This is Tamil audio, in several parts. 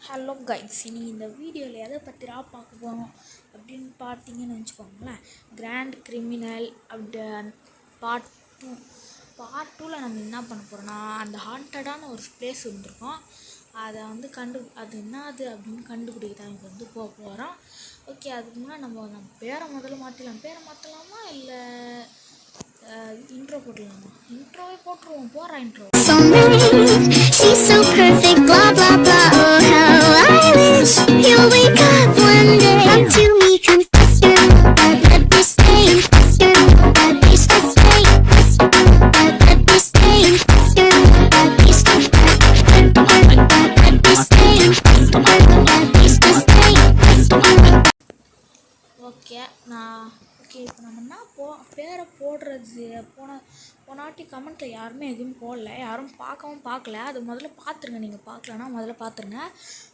ஹலோ கைஸ், இன்னைக்கு இந்த வீடியோவில் எதை பற்றிரா பார்க்க போகிறோம் அப்படின்னு பார்த்தீங்கன்னு வச்சுக்கோங்களேன். கிராண்ட் கிரிமினல் அப்படி பார்ட் டூவில் நம்ம என்ன பண்ண போகிறோன்னா, அந்த ஹாண்டடான ஒரு பிளேஸ் இருந்திருக்கோம். அதை வந்து அது என்னது அப்படின்னு கண்டுபிடிக்க தான் இப்போ வந்து போக போகிறோம். ஓகே, அதுக்கு முன்னாடி நம்ம பேரை முதல்ல மாற்றலாம். பேரை மாற்றலாமா இல்லை இன்ட்ரோ போட்டுடலாமா? இன்ட்ரோவே போட்டுருவோம். போகிறா intro. She's so perfect, blah blah blah. Oh, how I wish you'll wake up one day. Come to me, confess your love, but let me stay. Confess your love, but please just stay. Confess your love, but let me stay. Confess your love, but please just stay. Let me stay. Confess your love, but please just stay. Okay இப்போ நம்ம என்ன பேரை போடுறது போனாட்டி கமெண்ட்டில் யாருமே எதுவும் போடல, யாரும் பார்க்கல. அது முதல்ல பார்த்துருங்க. நீங்கள் பார்க்கலன்னா முதல்ல பார்த்துருங்க.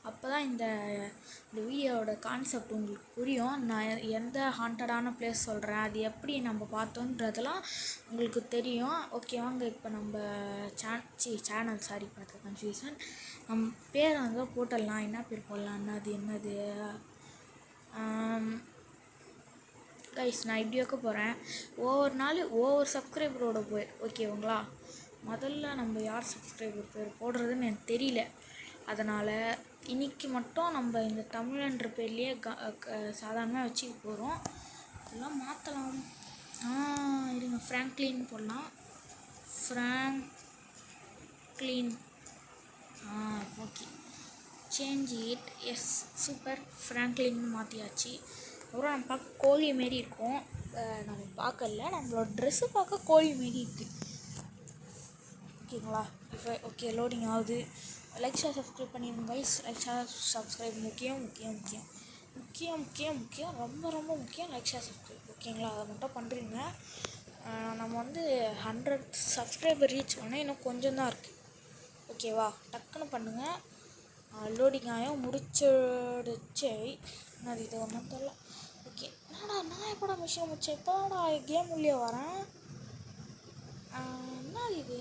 அப்போ தான் இந்த வீடியோவோட கான்செப்ட் உங்களுக்கு புரியும். நான் எந்த ஹாண்டடான பிளேஸ் சொல்கிறேன், அது எப்படி நம்ம பார்த்தோன்றதெல்லாம் உங்களுக்கு தெரியும். ஓகே, வாங்க இப்போ நம்ம சேனல் பார்த்து கன்ஃபியூஷன். நம்ம பேரை வந்து போட்டுடலாம். என்ன பேர் போடலாம்? என்னது கைஸ், நான் இப்படி வைக்க போகிறேன். ஒவ்வொரு நாள் ஒவ்வொரு சப்ஸ்கிரைபரோட ஓகேங்களா? முதல்ல நம்ம யார் சப்ஸ்கிரைபர் பேர் போடுறதுன்னு எனக்கு தெரியல. அதனால் இன்றைக்கி மட்டும் நம்ம இந்த தமிழன்ற பேர்லேயே சாதாரணமாக வச்சுக்க போகிறோம். அதெல்லாம் மாற்றலாம். இருங்க, ஃப்ராங்க்லின் போடலாம். Franklin. Okay, change it. Yes, super. Franklin மாற்றியாச்சு. அப்புறம் நம்ம பார்க்க கோழி மாரி இருக்கும். நம்ம பார்க்கல, நம்மளோட ட்ரெஸ்ஸு பார்க்க கோழி மாரி இருக்குது. ஓகேங்களா? இப்போ ஓகே, லோடிங் ஆகுது. லைக் ஷேர் சப்ஸ்கிரைப் பண்ணிடுங்க கைஸ். லைக் ஷேர் சப்ஸ்கிரைப் முக்கியம். ரொம்ப ரொம்ப முக்கியம். லைக் ஷேர் சப்ஸ்கிரைப், ஓகேங்களா? அதை மட்டும் பண்ணுறீங்க. நம்ம வந்து 100 சப்ஸ்கிரைபர் ரீச் பண்ண இன்னும் கொஞ்சம் தான் இருக்குது. ஓகேவா? டக்குன்னு பண்ணுங்கள். லோடிங் ஆகும் முடிச்சிடுச்சு. என்னது இது ஒன்றும் தெரியல. ஓகே, நான் எப்படா மிஷின் முடிச்சேன்? இப்போடா கேம் உள்ளே வரேன். என்ன இது?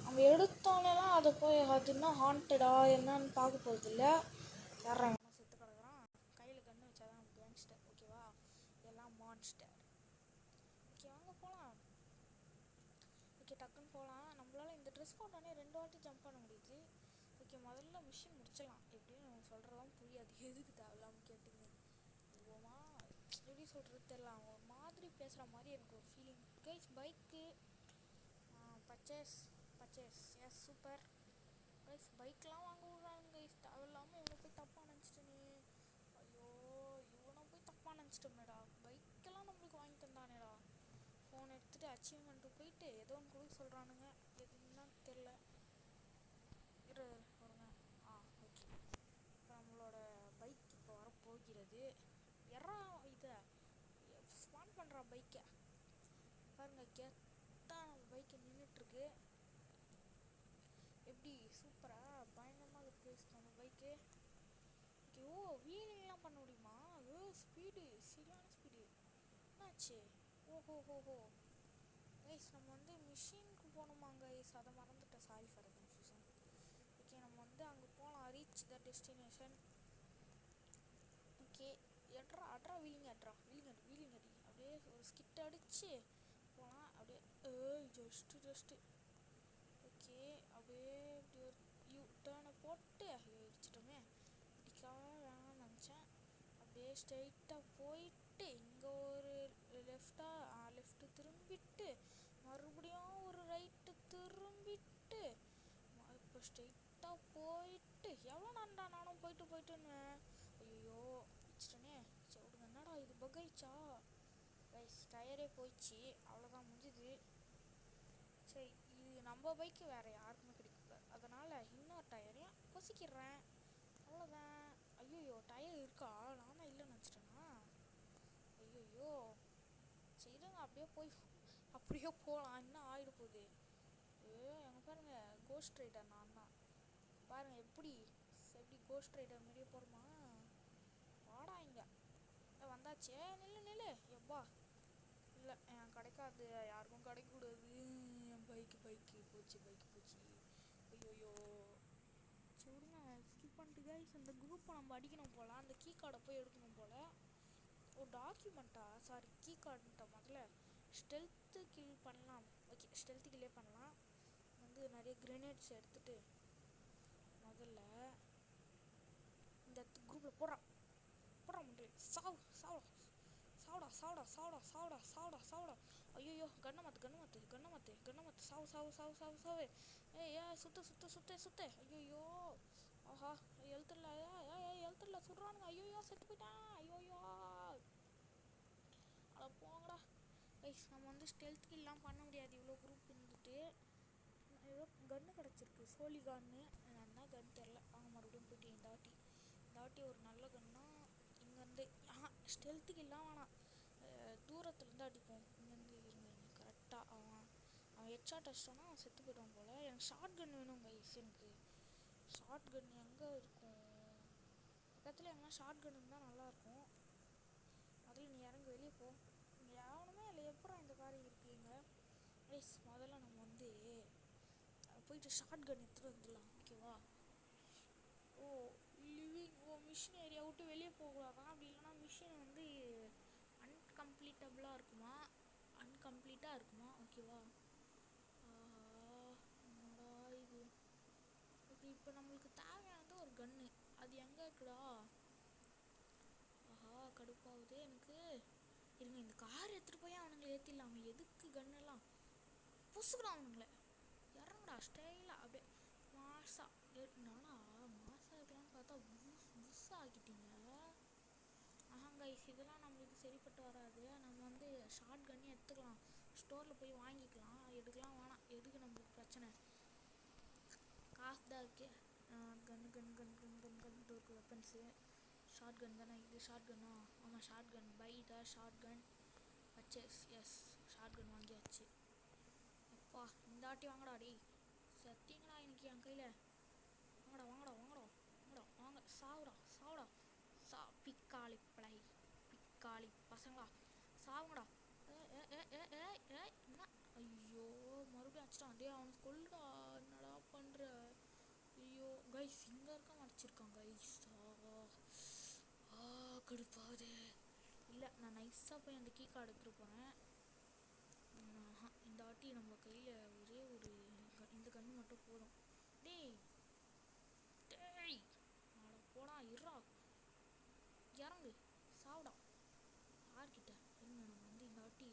நம்ம எடுத்தோன்னெலாம் அதை போய் அது என்ன ஹாண்டடா என்னன்னு பார்க்க போகிறது இல்லை. யாராங்க செத்து கிடக்குறான்? கையில் கன்று வச்சாதான் நம்ம கேங்ஸ்டர். ஓகேவா? எல்லாம் மான்ஸ்டர். ஓகே, வாங்க போகலாம். ஓகே, டக்குன்னு போகலாம். நம்மளால் இந்த ட்ரெஸ் போட்டோன்னே 2 வாட்டி ஜம்ப் பண்ண முடியுது. ஓகே, முதல்ல மிஷின் முடிச்சிடலாம். எப்படின்னு சொல்கிறதும் புரியாது. எதுக்கு தேவையில்லாமல் கேட்டிங்க. எப்படி சொல்கிறது தெரியல. ஒரு மாதிரி பேசுகிற மாதிரி எனக்கு ஒரு ஃபீலிங். கைஸ், பைக்கு பர்ச்சேஸ். Yes, super. கைஸ், பைக்கெலாம் வாங்க விட்றாங்க கைஸ். தேவையில்லாமல் இவனை போய் தப்பாக நினச்சிட்டேனே. ஐயோ, இவனை போய் தப்பாக நினச்சிட்டோமேடா. பைக்கெல்லாம் நம்மளுக்கு வாங்கி தந்தானேடா. ஃபோன் எடுத்துகிட்டு அச்சீவ்மெண்ட்டு போயிட்டு ஏதோ ஒன்று கொடுக்க சொல்கிறானுங்க. எதுன்னா தெரில. வருங்க. ஓகே, இப்போ நம்மளோட பைக் இப்போ வரப்போகிறது. இதை ஸ்பான் பண்ணுற பைக்கை பாருங்கள். கெத்தான் நம்ம பைக்கை நின்றுட்டுருக்கு. எப்படி சூப்பராக பயங்கரமாக இருக்குது நம்ம பைக்கு. ஓகே, வீலிங்லாம் பண்ண முடியுமா? ஸ்பீடு, சரியான ஸ்பீடு. என்னாச்சு? ஓஹோ கைஸ், நம்ம வந்து மிஷினுக்கு போகணுமாங்க கைஸ்? அதை மறந்துட்டேன். Sorry for confusion. ஓகே, நம்ம வந்து அங்கே போகலாம். Reach the destination. ஓகே, அட்ரா வீலிங் அடி. அப்படியே ஒரு ஸ்கிட் அடிச்சு போகலாம். அப்படியே ஜஸ்ட்டு. ஓகே, அப்படியே இப்படி ஒரு டேர்னை போட்டு இடிச்சிட்டோமே. இடிக்காம வேணாம்னு நினச்சேன். அப்படியே ஸ்ட்ரைட்டாக போயிட்டு இங்கே ஒரு லெஃப்ட்டு திரும்பிட்டு மறுபடியும் ஒரு ரைட்டு திரும்பிட்டு இப்போ ஸ்ட்ரைட்டாக போயிட்டு எவ்வளோ நேரம்டா நானும் போயிட்டுன்னு. ஐயோ, இடிச்சிட்டனே. சரி விடுங்க. என்னடா இது பகாயிச்சா? கைஸ், டயரே போயிடுச்சு. அவ்வளோதான், முடிஞ்சுது. சரி, இது நம்ம பைக்கு வேறு யாருக்குமே கிடைக்கக்கூடாது. அதனால் இன்னொரு டயரையும் கொசிக்கிறேன். அவ்வளோதான். ஐயோ, டயர் இருக்கா? நான் தான் இல்லைன்னு நினச்சிட்டேன்னா. ஐயோ, சரிங்க. அப்படியே போகலாம். இன்னும் ஆகிட போகுது. எங்கே பாருங்கள், கோஸ்ட் ரைடர் நான் தான். பாருங்கள் எப்படி கோஸ்ட் ரைடர் மாரியே போகிறோமா? வாடா இங்கே வந்தாச்சே. நில்லு. எப்பா இல்லை, கிடைக்காது. யாருக்கும் கிடைக்கக்கூடாது. என் பைக்கு போச்சு. ஐயோ, விடுங்க. ஸ்கிப் இந்த குரூப்பை நம்ம அடிக்கணும் போல், அந்த கீ கார்டை போய் எடுக்கணும் போல். ஒரு டாக்குமெண்ட்டா, சாரி கீ கார்டுன்ட்ட. முதல்ல ஸ்டெல்த்து கில் பண்ணலாம். ஓகே, ஸ்டெல்த்து கில்லே பண்ணலாம். நிறைய கிரெனேட்ஸ் எடுத்துகிட்டு முதல்ல இந்த குரூப்பில் போடுறான் மக்களே. சாவுடா. ஐயோ, கண்ணை மாற்று. சாவு. ஏய் சுத்து. ஐயோ, ஆஹா, எழுத்துடல சுடுறானுங்க. ஐயோ, செத்து போயிட்டான். ஐயோ, அட போங்கடா கைஸ். நம்ம ஸ்டெல்த் கில்லாம் பண்ண முடியாது இவ்வளோ குரூப் இருந்துட்டு. ஏதோ கன்று கிடச்சிருக்கு, சோலி கன்று. என்ன கன் தெரில. வாங்க மறுபடியும் போயிட்டு இந்த வாட்டி ஒரு நல்ல கன்னா இங்கேருந்து. ஸ்டெல்த்துக்கு இல்லாமல் வேணாம், தூரத்துலேருந்து அடிப்போம். இங்கேருந்து இருங்க கரெக்டாக. அவன் ஹெட்ஷாட் அடிச்சிட்டானா அவன் செத்து போய்ட்டான் போல். எனக்கு ஷார்ட் கன் வேணும் கைஸ். எனக்கு ஷார்ட் கன் எங்கே இருக்கும்? பக்கத்தில் எங்கன்னா ஷார்ட் கன் இருந்தால் நல்லாயிருக்கும். முதல்ல நீ இறங்கி வெளியே போ. இங்கே எவனுமே இல்லை. எப்பறம் இந்த காரி இருக்கீங்க கைஸ்? முதல்ல நம்ம போயிட்டு ஷார்ட் கன் எடுத்துகிட்டு வந்துடலாம். ஓகேவா? மிஷின் ஏரியா விட்டு வெளியே போகக்கூடாதான். அப்படி இல்லைனா மிஷின் அன்கம்ப்ளீட்டபுளாக இருக்குமா. ஓகேவா? என்னடா இது? ஓகே, இப்போ நம்மளுக்கு தேவையானது ஒரு கன்று. அது எங்கே இருக்குடா? ஆஹா, கடுப்பாகுது எனக்கு. இருங்க, இந்த கார் எடுத்துகிட்டு போய் அவனுங்களை ஏற்றிடலாமே. எதுக்கு கன்னெல்லாம் புசுக்குறான் அவனுங்களை. இறங்குடா ஸ்டைலாக அப்படியே மாசா. நல்லா மாசா இருக்கலாம்னு பார்த்தா புஸ் ஆக்கிட்டீங்க. கைஸ், இதெல்லாம் நம்மளுக்கு சரிப்பட்டு வராது. நம்ம ஷார்ட் கன்னே எடுத்துக்கலாம். ஸ்டோரில் போய் வாங்கிக்கலாம். எடுக்கலாம் வேணாம். எதுக்கு நம்மளுக்கு பிரச்சனை? காசு தான் இருக்கே. கன் இருக்கு. வெப்பன்ஸு ஷார்ட் கன் தானே இது? ஷார்ட் கன்னா? ஆமாம், short gun. Buy the short gun purchase. Yes, short gun வாங்கியாச்சு. அப்பா, இந்த வாட்டி வாங்கடா டேய். சத்தியங்கடா இன்னைக்கு என் கையில். வாங்க. சாவுடா. பிக்காளி பசங்களா, சாவுங்கடா. என்ன? ஐயோ, மறுபடியும் அடிச்சிட்டான். டே, அவனுக்கு கொல்லுடா. என்னடா பண்ணுற? ஐயோ கைஸ், இங்கே இருக்க மறைச்சிருக்கான் கைஸ். கடுப்பாகுது. இல்லை, நான் நைஸாக போய் அந்த கீ கார்டு எடுத்துகிட்டு போகிறேன். இந்த வாட்டி நம்ம கையில் ஒரே ஒரு இந்த கன்று மட்டும் போதும். டேய் போடா, இறங்கு, சாவுடா. யார்கிட்ட இருங்க, நம்ம இந்த வாட்டி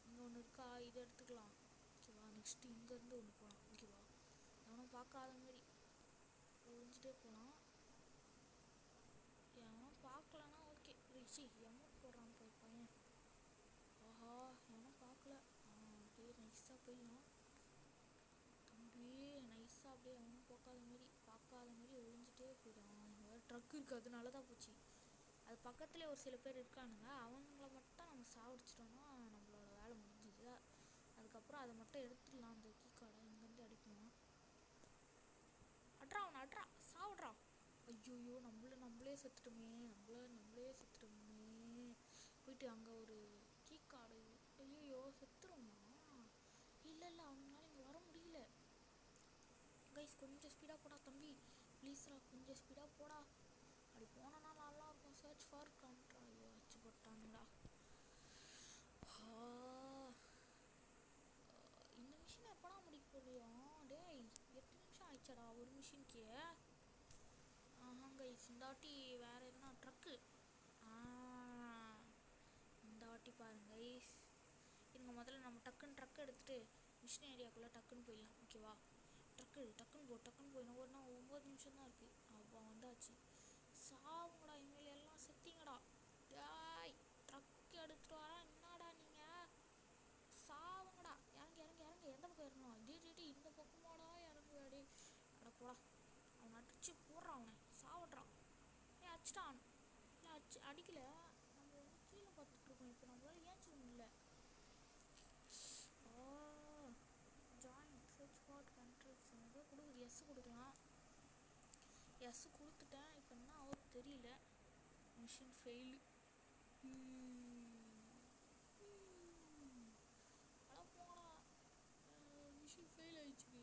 இங்கே ஒன்று இருக்கா, இதை எடுத்துக்கலாம். ஓகேவா? நெக்ஸ்ட்டு இங்கேருந்து ஒன்று போகலாம். ஓகேவா? எவனும் பார்க்காத மாதிரி ஒழிஞ்சிட்டே போகலாம். எவனும் பார்க்கலன்னா ஓகே. ரிச்சி எமௌண்ட் போடுறான் போய் பையன். ஆஹா, எவனும் பார்க்கல. அப்படியே நைஸாக போயிடலாம் தம்பி. நைஸாக அப்படியே எவனும் பார்க்காத மாதிரி ஒழிஞ்சிட்டே போயிடும். இங்கே வேறு ட்ரக் இருக்குது, அதனால தான் போச்சு. அது பக்கத்துலேயே ஒரு சில பேர் இருக்கானுங்க. அவங்கள மட்டும் நம்ம சாவடிச்சிட்டோன்னா நம்மளோட வேலை முடிஞ்சுது. அதுக்கப்புறம் அதை மட்டும் எடுத்துடலாம். அந்த கீ கார்டை இங்கேருந்து அடிக்கணும். அட்ரா சாவுட்றா. ஐயோயோ, நம்மளே செத்துட்டோமே. போயிட்டு அங்கே ஒரு கீ கார்டு. ஐயோ, செத்துருவோமா? இல்லை, அவங்களால இங்கே வர முடியல கைஸ். கொஞ்சம் ஸ்பீடாக போடா தம்பி, ப்ளீஸ்ரா, கொஞ்சம் ஸ்பீடாக போடா. அப்படி போனோன்னா நல்லா இருக்கும். சர்ச் ஃபார் கண்ட்ரா. ஐயோ, வச்சு போட்டானுங்களா. இந்த மிஷினை எப்படா முடிக்க முடியும்? டேய், 8 நிமிஷம் ஆயிடுச்சாடா ஒரு மிஷினுக்கே. கைஸ், இந்த வாட்டி வேறு எதுனா ட்ரக்கு. இந்த வாட்டி பாருங்க கைஸ். இருங்க, முதல்ல நம்ம ட்ரக் எடுத்துகிட்டு மிஷின் ஏரியாக்குள்ளே டக்குன்னு போயிடலாம். ஓகேவா? டக்குன்னு போயிடணும். ஒரு 9 நிமிஷம் தான் இருக்குது. அப்போ வந்தாச்சு. சாவுங்கடா, இனிமேல் எல்லாம் செத்திங்கடா. டாய், ட்ரக் எடுத்துகிட்டு வரேன். என்னடா நீங்கள்? சாவுங்கடா. இறங்கு. எந்த பக்கம் இறங்கணும்? டே, இந்த பக்கமாடா இறங்குவாடி. போடா. அவனை அடிச்சு போடுறான். அவனை சாவிட்றான். அடிச்சிட்டான். இல்லை, அடிக்கலை. நம்ம கீழே பார்த்துட்ருக்கோம். இப்போ நம்மளால ஏன்ச்சு முடியல. ஜாயின் சர்ச் ஃபார் கண்ட்ரிஸ் ஏதோ கொடுக்குது. எஸ் கொடுக்கலாம். எஸ் கொடுத்துட்டேன். இப்போ என்ன ஆகும் தெரியல. Machine fail. மிஷின் ஃபெயில் ஆயிடுச்சு.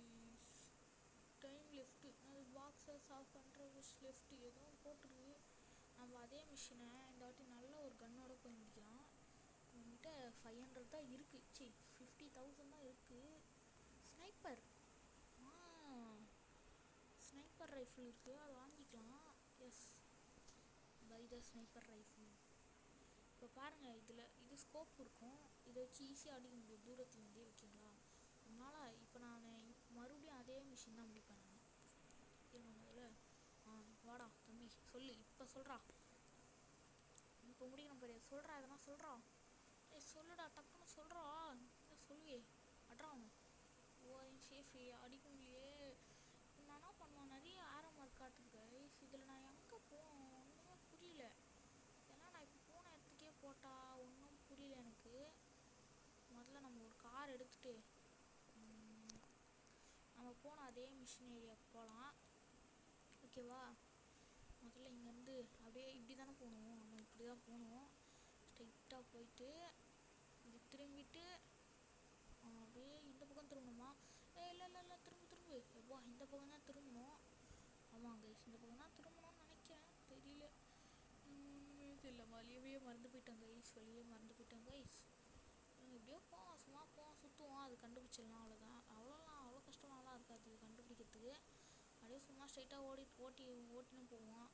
Time left. அது பாக்ஸை ப்ளஸ் ஆஃப் பண்ணுற புஷ் லெஃப்ட் எதுவும் போட்டுருக்கு. நம்ம அதே மிஷினை இந்த வாட்டி நல்ல ஒரு கன்னோட போய் முடிக்கலாம். என்கிட்ட 500 தான் இருக்குது. 50,000 தான் இருக்குது. ஸ்னைப்பர் ஸ்னைப்பர் ரைஃபிள் இருக்குது, அதை வாங்கிக்கலாம். Yes, buy the sniper rifle. இப்போ பாருங்கள், இது ஸ்கோப் இருக்கும், இதை வச்சு ஈஸியாக அடிக்க முடியும் தூரத்துலேருந்தே. ஓகேங்களா? அதனால் இப்போ நான் மறுபடியும் அதே மிஷின் தான் முடிப்பேன். நான் இருங்க முதல்ல. வாடா தம்பி, சொல்லு, இப்போ சொல்கிறா. இப்போ முடிக்கணும் பாரு, சொல்கிறா, எதனா சொல்கிறா. சொல்லுடா, டக்குன்னு சொல்கிறா. சொல்லுவே, அட்ரா அவனு. சேஃபி அடிக்க முடியலையே. நான் என்ன பண்ணுவேன், நிறைய ஆரமார்க் காட்டுது கைஸ். இதில் நான் எங்கே போகணும் ஒன்றுமே புரியல. ஏன்னா நான் இப்போ போன இடத்துக்கே போட்டால் ஒன்றும் புரியல எனக்கு. முதல்ல நம்ம ஒரு கார் எடுத்துகிட்டு நம்ம போன அதே மிஷின் ஏரியாவுக்கு போகலாம். ஓகேவா? முதல்ல இங்கேருந்து அப்படியே இப்படி தானே போகணும். நம்ம இப்படி தான் போகணும். ஸ்ட்ரைட்டாக போயிட்டு இப்படி திரும்பிட்டு அப்படியே இந்த பக்கம் திரும்பணுமா? இல்லை இல்லை இல்லை, திரும்பு எப்போ இந்த பக்கம் தான் திரும்பணும். ஆமாம் கைஸ், இந்த பக்கம் தான் திரும்பணும்னு நினைக்கிறேன், தெரியல. தெரியல, வழியவே மறந்து போயிட்டேன் கைஸ். எப்படியோ போவோம், சும்மா போவோம், சுற்றுவோம், அது கண்டுபிடிச்சிடலாம். அவ்வளோ கஷ்டமாலாம் இருக்காது கண்டுபிடிக்கிறதுக்கு. அப்படியே சும்மா ஸ்ட்ரைட்டாக ஓட்டின்னு போவோம்.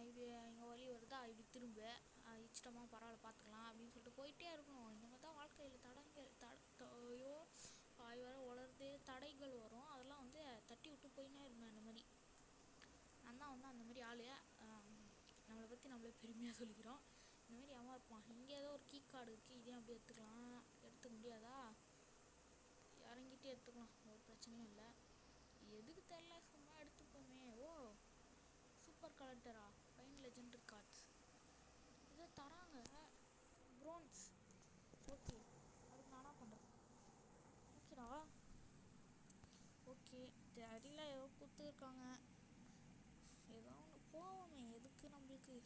இப்படி இங்கே வழி வருதா, இப்படி திரும்ப இஷ்டமாக பரவாயில்ல பார்த்துக்கலாம் அப்படின்னு சொல்லிட்டு போயிட்டே இருக்கணும். இந்த மாதிரி தான் வாழ்க்கையில் ஐயோ வாய் வர வளருது, தடைகள் வரும். அதெல்லாம் வந்து தட்டி விட்டு போயின்னே இருக்கணும். அந்த மாதிரி நான் தான் வந்து அந்த மாதிரி ஆள். நம்மளை பற்றி நம்மளே பெருமையாக சொல்லிக்கிறோம். இந்த மாதிரி அவன் இருப்பான். இங்கே ஏதோ ஒரு கீ கார்டு இருக்குது, இதே அப்படியே எடுத்துக்க முடியாதா? இறங்கிட்டு எடுத்துக்கலாம், ஒரு பிரச்சனையும் இல்லை. எதுக்கு தெரியல, சும்மா எடுத்துப்போமே. சூப்பர் கலெக்டரா, ஃபைன் லெஜெண்டரி கார்ட்ஸ் இதை தராங்க, ப்ரோன்ஸ். ஓகே, அதுக்கு நானா பண்ணுறது. ஓகேடா, ஓகே. தெரியல, ஏதோ கொடுத்துருக்காங்க, ஏதோ ஒன்று போவோமே. எதுக்கு நம்மளுக்கு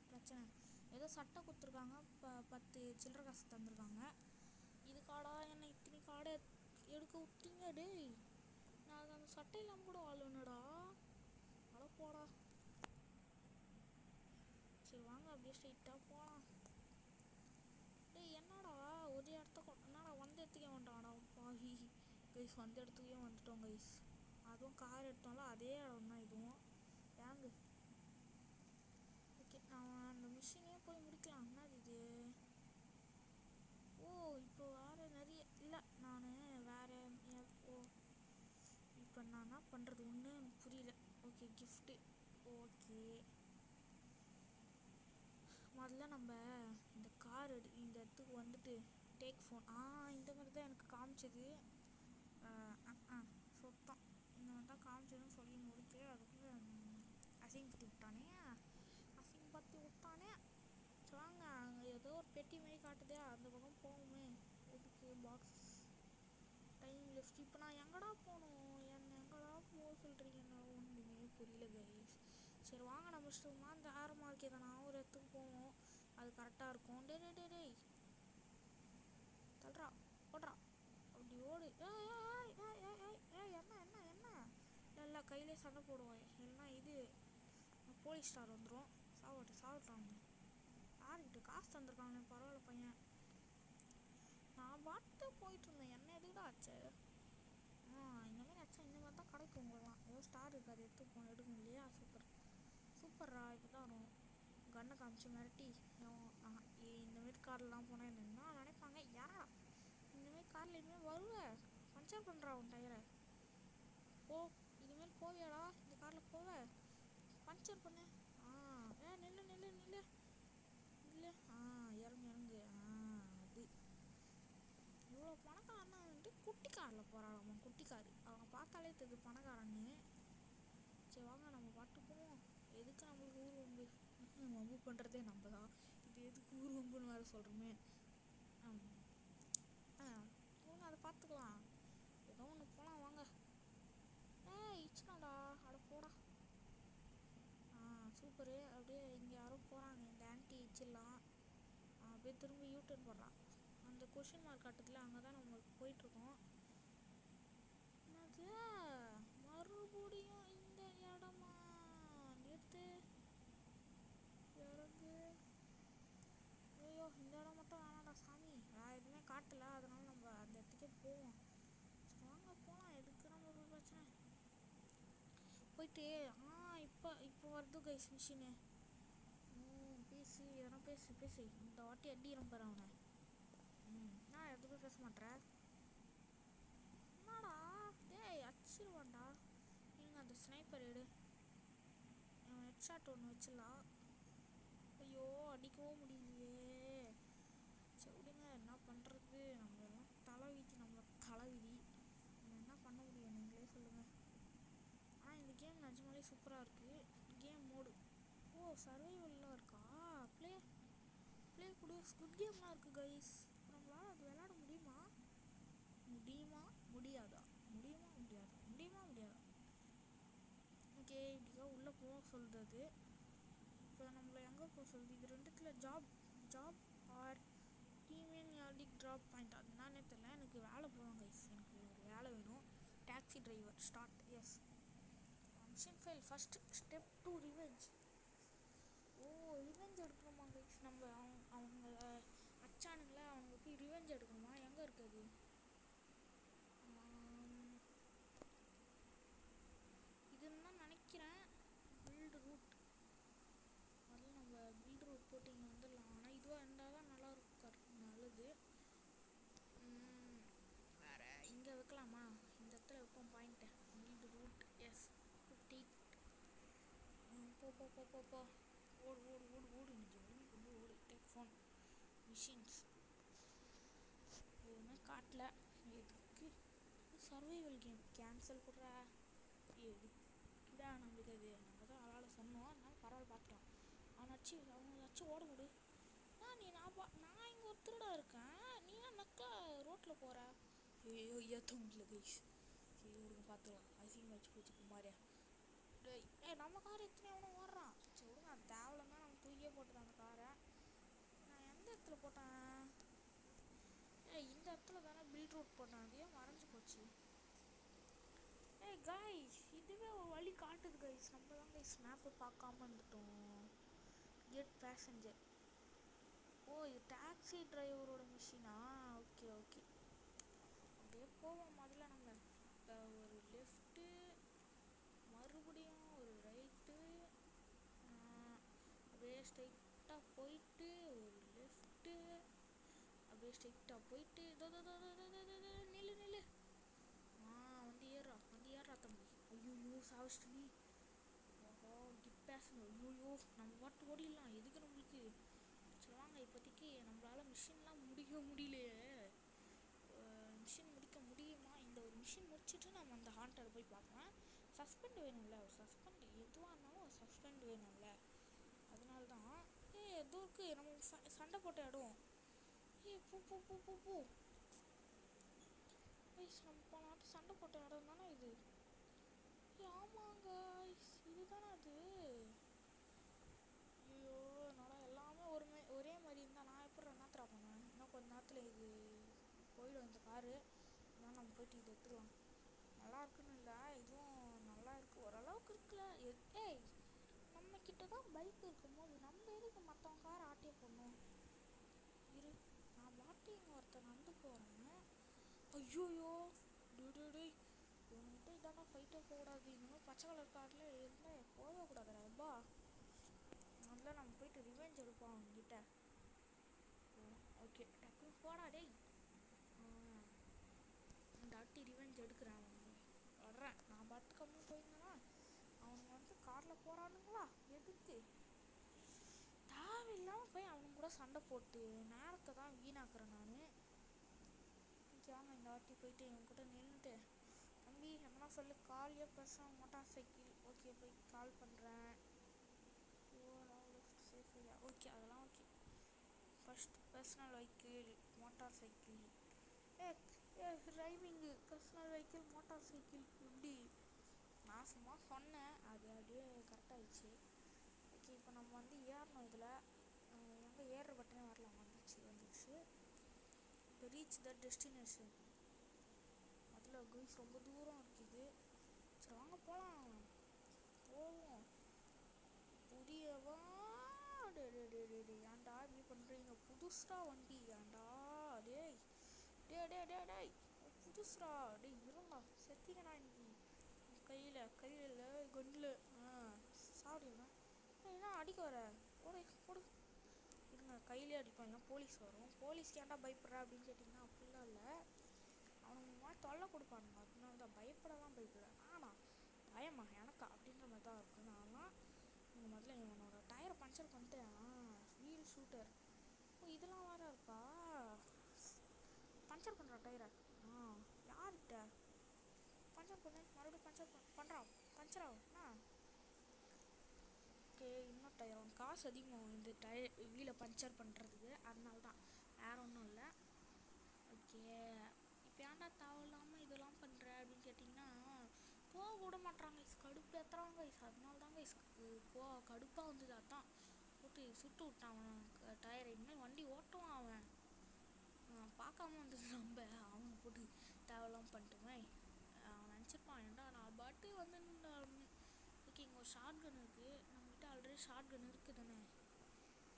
பிரச்சனை? ஏதோ சட்டை கொடுத்துருக்காங்க, 10 சில்லறை காசு தந்துருக்காங்க. இது காடா, என்னை இத்தனை காடை எடுக்க விட்டீங்க டேய். நான் அந்த சட்டை இல்லாமல் கூட வாழணுடா. அட போடா. சரி வாங்க, அப்படியே ஸ்ட்ரைட்டாக போகலாம். டேய் என்னடா ஒரு என்னடா வந்த இடத்துக்கே வந்துட்டான்டா பாவி. கைஸ், வந்த இடத்துக்கே வந்துட்டோம் கைஸ். அதுவும் கார் எடுத்தோம்ல, அதே இடம் தான் இதுவும். ஏங்க ஓகே, நான் அந்த மிஷினே போய் முடிக்கலாம். என்னது இது? இப்போ வேறு நிறைய இல்லை, நான் வேறு இப்போ நான் என்ன பண்ணுறது ஒன்று எனக்கு புரியல. Okay, gift. ஓகே, முதல்ல நம்ம இந்த கார் இந்த இடத்துக்கு வந்துட்டு டேக் ஃபோன். இந்த மாதிரி தான் எனக்கு காமிச்சது. சுத்தம் இந்த மாதிரி தான் காமிச்சதுன்னு சொல்லி முடிச்சு அதுக்குள்ளே அசிங்கப்படுத்தி விட்டானே. வாங்க, அங்கே ஏதோ ஒரு பெட்டி மாதிரி காட்டுதே, அந்த பக்கம் போகுமே. எதுக்கு பாக்ஸ் டைம் லெஃப்ட். இப்போ நான் எங்கடா போகணும்? எங்கடா போக சொல்கிறீங்க? நான் ஒன்றுமே புரியல கைஸ். சரி வாங்க, நம்ம இஷ்டமா அந்த ஆரமாக எதனா ஒரு இடத்துக்கு போவோம், அது கரெக்டாக இருக்கும். டேய் தள்ளுறா, ஓடுறா, அப்படி ஓடு. என்ன இல்லை கையிலே சண்டை போடுவோம். இல்லைன்னா இது போலீஸ் ஸ்டார் வந்துடும். சாப்பிட்டாங்க. யாருக்கிட்ட காசு தந்துருக்காங்க? பரவாயில்ல பையன். நான் பாட்டு போயிட்டு இருந்தேன், என்ன எதுக்கிட்ட ஆச்சு? இந்த மாதிரி ஆச்சா? இந்த மாதிரி தான் கடைக்கு உங்களாம் ஏதோ ஸ்டார் இருக்காது, எடுக்க முடியலையா? சூப்பர்ரா. இப்போ தான் வரும் கண்ணை காமிச்சு மிரட்டி. இந்தமாரி கார்லாம் போனால் என்னென்னா நினைப்பாங்க, யாரா இந்தமாரி காரில் இனிமேல் வருவேன் பஞ்சர் பண்ணுறா உன் டயரை. இதுமாரி போவியாடா இந்த காரில் போவேன் பஞ்சர் பண்ணு. நில்லு இல்லை. இறங்கு. அது இவ்வளோ பணக்காரனா வந்துட்டு குட்டி காரில் போகிறாளாம்மா. குட்டி காரு, அவங்க பார்த்தாலே தெரியுது பணக்காரன்னு. சரி வாங்க, நம்ம பாட்டு போவோம். எதுக்கு நம்மளுக்கு ஊர் வம்பு? வம்பு பண்ணுறதே நம்ம தான், இது எதுக்கு ஊர் வம்புன்னு வேறு சொல்கிறோமே. ஒன்று அதை பார்த்துக்கலாம், ஏதோ ஒன்று போகலாம் வாங்க. இச்சுனாடா, அட போடா. சூப்பரு. அப்படியே இங்கே யாரும் போகிறாங்க, இந்த ஆன்ட்டி இச்சிடலாம். அப்படியே திரும்பி யூட்டர்ன் போடுறான். அந்த கொஷின் மார்க் காட்டுதுல, அங்கே தான் நம்ம போயிட்டுருக்கோம். அது மறுபடியும் போவோம். சரி வாங்க போகலாம். எதுக்கு நம்ம ஒரு பிரச்சனை போயிட்டு இப்போ வருது கைஸ் மிஷினு. பேசு எதனா பேசு இந்த வாட்டி அடிக்கிறேன் பாரு அவனை. நான் எதுவுமே பேச மாட்டேன். என்னடா டேய் அடிச்சிருவான்டா. நீங்கள் அந்த ஸ்னைப்பர் எடு. அவன் ஹெட்ஷாட் ஒன்று வச்சிடலாம். ஐயோ அடிக்கவும் முடியலையே. சரி விடுங்க, என்ன பண்ணுறது. நம்மளெல்லாம் தலைவிதி. நம்ம என்ன பண்ண முடியும் நீங்களே சொல்லுங்கள். ஆனால் இந்த கேம் நிஜமாலே சூப்பராக இருக்குது. கேம் மோடு சர்வைவல்லாம் இருக்கா. ப்ளே கூட குட் கேம்லாம் இருக்குது கைஸ். நம்மளால் அது விளையாட முடியுமா முடியாதா? ஓகே இப்படிதான் உள்ளே போக சொல்கிறது. இப்போ நம்மளை எங்கே போக சொல்லுது? இது ரெண்டுத்தில் ஜாப் ஆர் டீமியன் யார்டிக் ட்ராப் பாயிண்ட். அது என்னன்னே தெரியல. எனக்கு வேலை போவாங்க கைஸ். எனக்கு ஒரு வேலை வேணும். Taxi driver start. Yes mission fail first step to revenge. Revenge எடுக்கணுமா கைஸ்? நம்ம அவங்க அச்சானுங்கள அவங்க போய் ரிவெஞ்ச் எடுக்கணுமா? எங்கே இருக்குது? இதுன்னு தான் நினைக்கிறேன். பில்டு ரூட் முதல்ல நம்ம பில்டு ரூட் போட்டு இங்கே வந்துடலாம். ஆனால் இதுவாக இருந்தால் தான் நல்லாயிருக்கும். நல்லது. வேறு இங்கே வைக்கலாமா? இந்த இடத்துல வைப்போம் பாயிண்ட்டை. Build route. எஸ் 58. போ ஓடு இன்னைக்கு கொண்டு ஓடு. டேக் ஃபோன் மிஷின்ஸ் எதுவுமே காட்டல. எதுக்கு சர்வைவல் கேம் கேன்சல் பண்ணுற? எதுக்குடா நம்மளுக்கு அது? நம்ம தான் ஆளால் சொன்னோம். அதனால பரவாயில்ல பார்த்துட்டோம். அவங்க வச்சு ஓட விடு. நான் இங்கே ஒரு திருடா இருக்கேன். நீ நக்கா ரோட்டில் போகிற. ஐயோ ஏற்ற முடியல கைஸ். சரி விடுங்க பார்த்துக்கலாம். அசிங்கமாக வச்சு போச்சு குமாரியா. நம்ம கார் எத்தனை எவனும் ஓடுறான். சரி விடுங்க, அது தேவலைன்னா நம்ம தூக்கியே போட்டுதான் அந்த காரை. நான் எந்த இடத்துல போட்டேன்? இந்த இடத்துல தானே பில்ட் ரூட் போட்டேன். அதையே மறைஞ்சு போச்சு. கைஸ் இதுவே ஒரு வழி காட்டுது கைஸ். நம்ம தான் கைஸ் மேப்பை பார்க்காம இருந்துட்டோம். Get passenger. இது டாக்ஸி டிரைவரோட மிஷினா? ஓகே அப்படியே போவோம். முதல்ல நம்ம ஒரு லெஃப்ட்டு, மறுபடியும் ஒரு ரைட்டு, அப்படியே ஸ்ட்ரைட்டாக போயிட்டு ஒரு லெஃப்ட்டு, அப்படியே ஸ்ட்ரைட்டாக போயிட்டு நில்லு. வந்து ஏறா தம்பி. ஐயோ சாவிச்சிட்டு நீ. கிட் பேசணும். ஐயோ நம்ம பாட்டு ஓடிடலாம். எதுக்கு நம்மளுக்கு? சொல்லுவாங்க இப்போதைக்கு நம்மளால் மிஷின்லாம் முடியலையே. மிஷின் முடிக்க முடியுமா? இந்த ஒரு மிஷின் முடிச்சுட்டு நம்ம அந்த ஹாண்டட் போய் பார்க்கலாம். சஸ்பெண்ட் வேணும்ல. ஒரு சஸ்பெண்ட் எதுவாக இருந்தாலும் ஒரு சஸ்பெண்ட் வேணும்ல. அதனால தான் எதோ இருக்குது நம்ம சண்டை போட்ட இடம். போ நம்ம போனாட்டு சண்டை போட்ட இடம் தானே இது. ஆமாங்க இதுதானே அது. ஐயோ என்னால் எல்லாமே ஒரே மாதிரி இருந்தால் நான் எப்படி நேரத்தில் பண்ணுவேன். இன்னும் கொஞ்ச நேரத்தில் இது போயிடும் இந்த காரு. அதனால் நம்ம போயிட்டு இது எடுத்துக்கலாம். நல்லா இருக்குன்னு இல்லை, இதுவும் நல்லா இருக்குது, ஓரளவுக்கு இருக்குல்ல. நம்ம கிட்ட தான் பைக் இருக்கும்போது நம்ம எதுக்கு மற்றவங்க காரை ஆட்டியே போடணும்? நான் பாட்டி இங்கே ஒருத்தர் நடந்து போகிறேன். ஐயோயோ டே இவனுக்கிட்ட இதாண்டா ஃபைட்டே போகக்கூடாது. இனிமேல் பச்சை கலர் காரில் இருந்தால் போகக்கூடாதுடா ரொம்ப. அதெல்லாம் நம்ம போயிட்டு ரிவெஞ்ச் எடுப்போம் அவங்ககிட்ட. ஓகே டக்குன்னு போடா டேய். இந்த வாட்டி ரிவெஞ்ச் எடுக்கிறேன். அவங்க வர்றேன். நான் பாட்டு கம்மியாக போயிருந்தேன்னா அவனுங்க வந்து காரில் போகிறானுங்களா? எதுக்கு தேவையில்லாமல் போய் அவனுங்க கூட சண்டை போட்டு நேரத்தை தான் வீணாக்குறேன் நான். வாங்க இந்த வாட்டி போயிட்டு இவங்ககிட்ட நின்றுட்டு, தம்பி எதனா சொல்லு. காலையே பேசுகிறேன். Motor cycle. ஓகே போய் கால் பண்ணுறேன். சேஃபையா? ஓகே அதெல்லாம் okay. First personal vehicle motor cycle. Driving personal vehicle motor cycle இப்படி நான் சும்மா சொன்னேன். அது அப்படியே கரெக்டாகிடுச்சு. ஓகே இப்போ நம்ம வந்து ஏறணும். இதில் எங்கே ஏறுற பட்டனே வரலாம். வந்துச்சு. இப்போ ரீச் த டெஸ்டினேஷன். அதில் கைஸ் ரொம்ப தூரம் இருக்குது. சரி வாங்க போவோம். புரியவா? ஏன்டா இப்படி பண்ணுறீங்க? புதுசாக வண்டி ஏன்டா? டேய் புதுசுடா. டேய் இருங்கடா, செத்திக்கண்ணா இன்னைக்கு. கையில் கண்ணில் சாப்பிடுவேன். என்ன அடிக்க வர? போடு. இருங்க, கையிலே அடிப்பாங்க, போலீஸ் வரும். போலீஸ்க்கு ஏன்டா பயப்படுற அப்படின்னு கேட்டிங்கன்னா அப்படிலாம் இல்லை. அவனுங்க தொல்லை கொடுப்பானுங்க, அதனால தான் பயப்படுறேன். பயமா எனக்கா அப்படின்ற மாதிரி தான் இருக்கும். நான்லாம் நீங்கள் முதல்ல இவனோட டயரை பஞ்சர் பண்ணிட்டு வீல் ஷூட்டர் இதெல்லாம் வேறு இருக்கா? பஞ்சர் பண்ணுறா டயரை. யார்கிட்ட பஞ்சர் பண்ணு? மறுபடியும் பஞ்சர் ஆகும். ஓகே, இன்னும் டயர் அவன் காசு அதிகமாகும் இந்த டயர் வீலை பஞ்சர் பண்ணுறதுக்கு, அதனால தான், வேறு ஒன்றும் இல்லை. ஓகே, இப்போ ஏன்டா தேவையில்லாமல் இதெல்லாம் பண்ணுற அப்படின்னு கேட்டிங்கன்னா போக விட மாட்டாங்க கடுப்பு ஏற்றுறாங்க. அதனால தாங்க கடுப்பாக வந்தது. அதான் போட்டு சுட்டு விட்டான் அவன் டயரை. இனிமேல் வண்டி ஓட்டுவான் அவன். பார்க்காம வந்தது நம்ம அவனை போட்டு தேவையில்லாமல் பண்ணிட்டுமே. அவன் நினச்சிருப்பான் ஏன்டா நான் பாட்டு வந்து நின்றாலுமே. ஓகே, இங்கே ஒரு ஷார்ட் கன் இருக்குது. நம்மகிட்ட ஆல்ரெடி ஷார்ட் கன் இருக்குது தானே,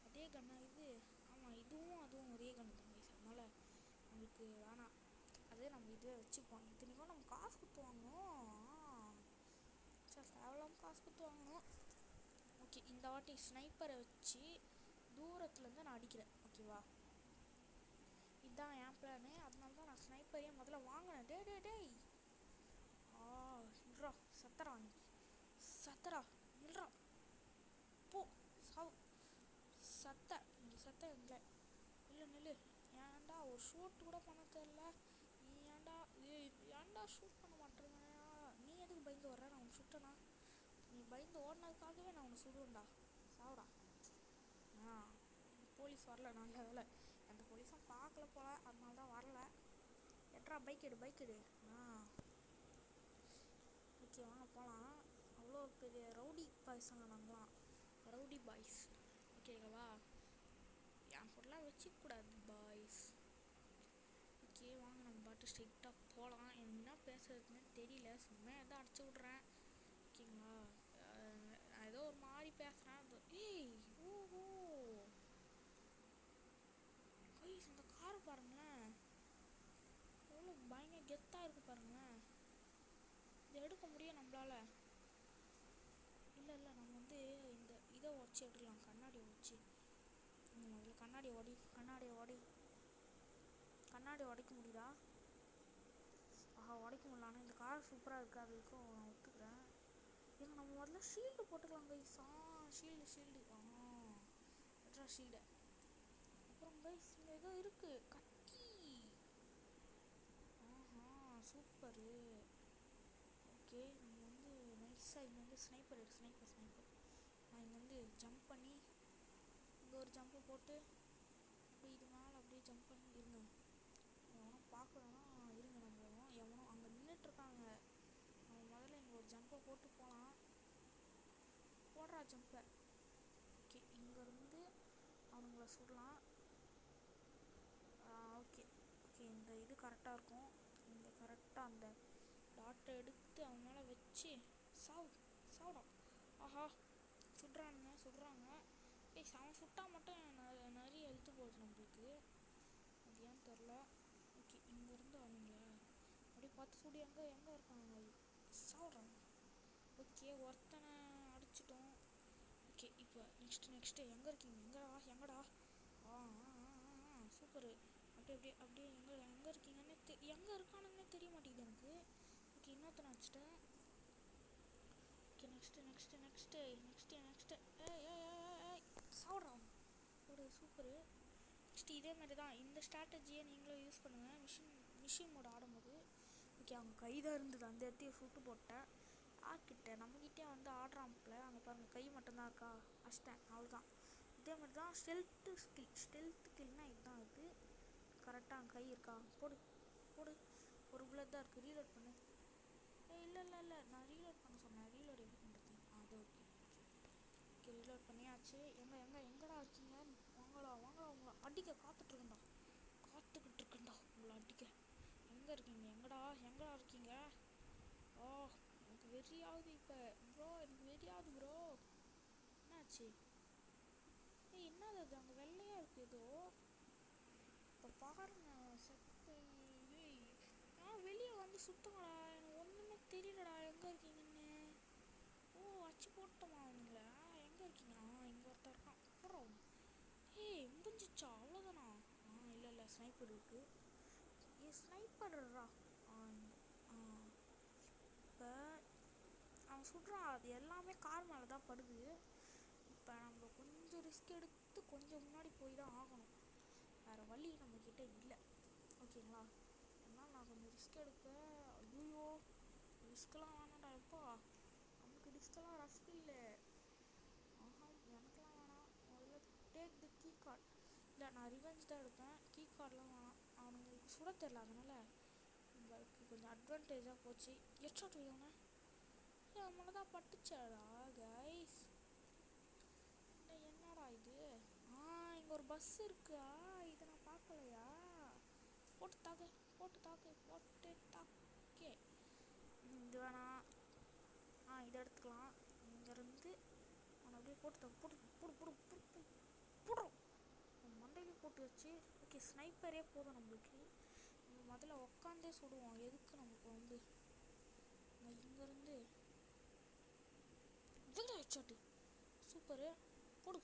அதே கன்னா இது. ஆமாம், அதுவும் ஒரே கன்று தான் கைஸ், அதனால் நம்மளுக்கு வேணாம். அதே நம்ம இதுவே வச்சுப்போம். இத்தனைக்கும் நம்ம காசு கொடுத்து வாங்கணும். சரி, தேவையில்லாமல் காசு கொடுத்து வாங்கணும். ஓகே, இந்த வாட்டி ஸ்னைப்பரை வச்சு தூரத்துலேருந்து நான் அடிக்கிறேன். ஓகேவா, இதுதான் என் பிளானு. அதனால தான் நான் ஸ்னைப்பரையே முதல்ல வாங்கினேன். டேய் நில்றா, சத்தரா நில்றா, போ சாவு. இங்கே சத்த இல்லை நில்லு. ஏன்டா ஒரு ஷூட் கூட பண்ண தெரியல நீ? ஏன்டா ஷூட் பண்ண மாட்டேங்க? நீ எதுக்கு பயந்து வர்ற? நான் உன்னை சுட்டனா? நீ பயந்து ஓடினதுக்காகவே நான் உன்னை சுடுவேன்டா, சாவுடா. போலீஸ் வரல, நல்ல வேலை. எந்த போலீஸும் பார்க்கல போல, அதனால தான் வரல. எட்ரா பைக் எடு. ஓகே, வாங்க போகலாம். அவ்வளோ பெரிய ரவுடி பாய்ஸாங்க நாங்களாம், ரவுடி பாய்ஸ். ஓகேவா, என் பொருளாக வச்சுக்கூடாது பாய்ஸ். ஓகே, வாங்க நம்ம பாட்டு ஸ்ட்ரைட்டாக போகலாம். எனக்கு என்ன பேசுறதுன்னு தெரியல, சும்மா எதாவது அடிச்சு விட்றேன். ஓகேங்களா, நான் ஏதோ ஒரு மாதிரி பேசுகிறேன். ஓஹோ கைஸ், இந்த காரை பாருங்களேன், எவ்வளோ பயங்கர கெத்தாக இருக்குது பாருங்களேன். இதை எடுக்க முடியும் நம்மளால். இல்லை நம்ம வந்து இந்த இதை உடச்சி எடுக்கலாம், கண்ணாடியை உடச்சி. முதல்ல கண்ணாடியை உடைக்க முடியுதா? உடைக்க முடியலான்னு. இந்த கார் சூப்பராக இருக்குது, அதுக்கும் நான் ஒத்துக்கிறேன். ஏன்னா நம்ம முதல்ல ஷீல்டு போட்டுக்கலாம் கைஸ். ஷீல்டு எட்ரா ஷீல்டு. அப்புறம் கைஸ் இங்கே ஏதோ இருக்குது, கத்தி. சூப்பரு. ஓகே, நம்ம வந்து நைஸாக இங்கே வந்து ஸ்னைப்பர். நான் இங்கே வந்து ஜம்ப் பண்ணி இங்கே ஒரு ஜம்ப்பை போட்டு அப்படி இது மேலே அப்படியே ஜம்ப் பண்ணி இருங்க. எவனோ பார்க்கலன்னா இருங்க, நம்ம எவனோ அங்கே நின்றுட்டுருக்காங்க. நம்ம முதல்ல இங்கே ஒரு ஜம்ப்பை போட்டு போடுறா ஜம்ப்பை. ஓகே, இங்கேருந்து அவனுங்களை சுடலாம். ஓகே, இந்த இது கரெக்டாக இருக்கும். இந்த கரெக்டாக அந்த டாட்டை எடுத்து அவன் மேலே வச்சு சாவுடா. சுடுறாங்க. அவன் சுட்டா மட்டும் நிறைய எழுத்து போகுது நம்மளுக்கு, அது ஏன்னு தெரில. ஓகே, இங்கேருந்து அவனுங்கள அப்படியே பார்த்து சுடி. எங்கே இருக்காங்க? சாவுறாங்க. ஓகே, ஒருத்தனை அடிச்சிட்டோம். ஓகே, இப்போ நெக்ஸ்ட்டு எங்கே இருக்கீங்க? எங்கடா? சூப்பரு. அப்படியே எங்கே இருக்கீங்கன்னு எங்கே இருக்கானுங்கன்னே தெரிய மாட்டேங்குது எனக்கு. ஓகே, இன்னொருத்தனை வச்சுட்டேன். ஓகே, நெக்ஸ்ட்டு ஏய் சாப்பிட்றான் ஒரு சூப்பரு. நெக்ஸ்ட்டு இதே மாதிரி தான், இந்த ஸ்ட்ராட்டஜியை நீங்களும் யூஸ் பண்ணுங்கள் மிஷின் மோட் ஆடும்போது. ஓகே, அவங்க கைதான் இருந்தது, அந்த இடத்தையே சுட்டு போட்டேன். யார்கிட்ட? நம்மக்கிட்டே வந்து ஆடுறான்ல, அங்கே பாருங்கள், கை மட்டும்தான் இருக்கா, அஷ்டேன், அவ்வளோதான். இதே மாதிரி தான் ஸ்டெல்த்து கில்னால் இதுதான். இது கரெக்டாக அங்கே கை இருக்கா, போடு. ஒரு புல்லட் தான் இருக்குது, ரீலோட் பண்ணு. இல்லை நான் ரீலோட் பண்ண சொன்னேன். ரீலோட் எப்படி பண்ணுறது? அது ஓகே, ரீலோட் பண்ணியாச்சு. எங்கடா இருக்கீங்க? வாங்களா உங்களை அடிக்க காத்துக்கிட்டு இருக்கேன்டா உங்களை அடிக்க. எங்கே இருக்கீங்க? எங்கடா இருக்கீங்க? எனக்கு வெறியாகுது இப்போ ப்ரோ, என்னாச்சு? என்னது அது அங்கே வெள்ளையாக இருக்குது ஏதோ? இப்போ பாருங்க, சத்தை எல்லாம் வெளியே வந்து சுத்தங்கடா, எனக்கு ஒன்றுமே தெரியலடா எங்கே இருக்கீங்கன்னு. ஓ அச்சு போட்டோமா அவனுங்களா? எங்கே இருக்கீங்க? இங்கே ஒருத்தர் இருக்கான். அப்புறம் ஏய் முடிஞ்சிச்சா? அவ்வளோதானா? இல்லை ஸ்னைப்பர் இருக்குது. ஸ்னைப்பர்ரா. இப்போ அவன் சுடுறான், அது எல்லாமே கார் மேலே தான் படுது. இப்போ நம்ம கொஞ்சம் ரிஸ்க் எடுத்து கொஞ்சம் முன்னாடி போய் தான் ஆகணும், வேறு வழி நம்மக்கிட்ட இல்லை. ஓகேங்களா? அதனால் நான் கொஞ்சம் ரிஸ்க் எடுப்பேன். ஐயோ ரிஸ்க்கெலாம் வேணாண்டா எப்பா, நமக்கு ரிஸ்க்கெல்லாம் ரஸ்க் இல்லை. எனக்குலாம் வேணாம். முதல்ல டேக் தி கீ கார்டு. இல்லை நான் ரிவெஞ்ச் தான் எடுப்பேன், கீ கார்டெலாம் வேணாம். அவனுங்களுக்கு சுட தெரில, அதனால் உங்களுக்கு கொஞ்சம் அட்வான்டேஜாக போச்சு. ஹெட்ஷாட் வையோண்ணே. நம்மள தான் பட்டுச்சாடா கைஸ். என்னடா இது? இங்கே ஒரு பஸ் இருக்கா, இதை நான் பார்க்கலையா? போட்டு தாக்கு இது வேணாம். இதை எடுத்துக்கலாம். இங்கேருந்து அவனை அப்படியே போடுறோம். மண்டையிலே போட்டு வச்சு. ஓகே ஸ்னைப்பரே போதும் நம்மளுக்கு. முதல்ல உக்காந்தே சுடுவோம், எதுக்கு நமக்கு வந்து இங்கேருந்து ஹெட்ஷாட்டு. சூப்பரு, போடு.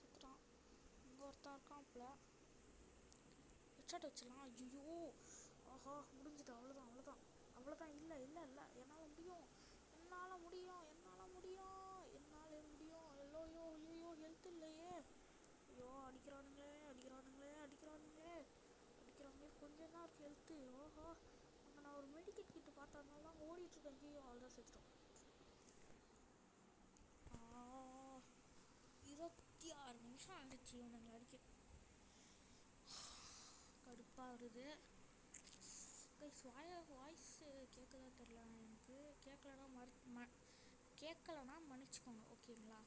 சுற்றுறான். இங்கே ஒருத்தன் இருக்கான்ல, ஹெட்ஷாட் வச்சிடலாம். ஐயோ ஆஹா முடிஞ்சுது. அவ்வளோதான். இல்லை என்னால் முடியும். ஐயோ ஹெல்த் இல்லையே. ஐயோ அடிக்கிறானுங்களே. கொஞ்சம் தான் இருக்குது ஹெல்த்து. ஓஹோ அங்கே நான் ஒரு மெடிக்கெட் கிட்ட பார்த்ததுனால தான் அங்கே ஓடிட்டுருக்கேன். ஐயோ அவ்வளோதான் செத்துட்டோம். 26 நிமிஷம் ஆகிடுச்சு இவனுங்களை அடிக்க. கடுப்பாக வருது கைஸ். வாய்ஸ் கேட்குதா தெரில எனக்கு. கேட்கலன்னா மன்னிச்சுக்கோங்க. ஓகேங்களா?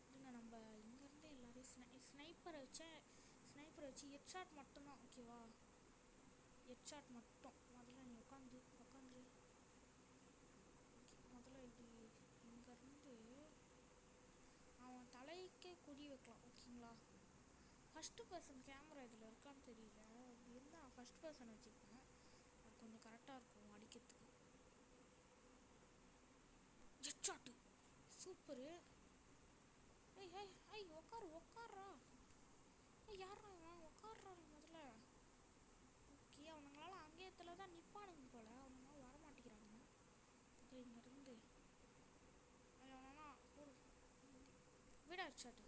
இல்லைங்க நம்ம இங்கேருந்து எல்லாரையும் ஸ்னைப்பரை வச்சு ஹெட்ஷாட் மட்டும்தான். ஓகேவா? ஹெட்ஷாட் மட்டும். முதல்ல நீ உட்காந்து ஓகே முதல்ல இப்படி இங்கேருந்து அவன் தலைக்கே குடி வைக்கலாம். ஓகேங்களா? ஃபஸ்ட்டு பர்சன் கேமரா இதில் இருக்கான்னு தெரியல. அப்படி இருந்தால் ஃபஸ்ட் பர்சன் வச்சுருப்பேன், அது கொஞ்சம் கரெக்டாக இருக்கும் அடிக்கிறதுக்கு. Headshot super. ஐய் உக்கார்றா. யாரா உக்கார்றா முதல்ல. ஓகே அவனுங்களால அங்கேயத்தில் தான் நிற்பானுங்க போல், அவனுங்களால வர மாட்டேங்கிறானுங்க. ஓகே இங்கேருந்து அவனா விட ஹெட்ஷாட்டு.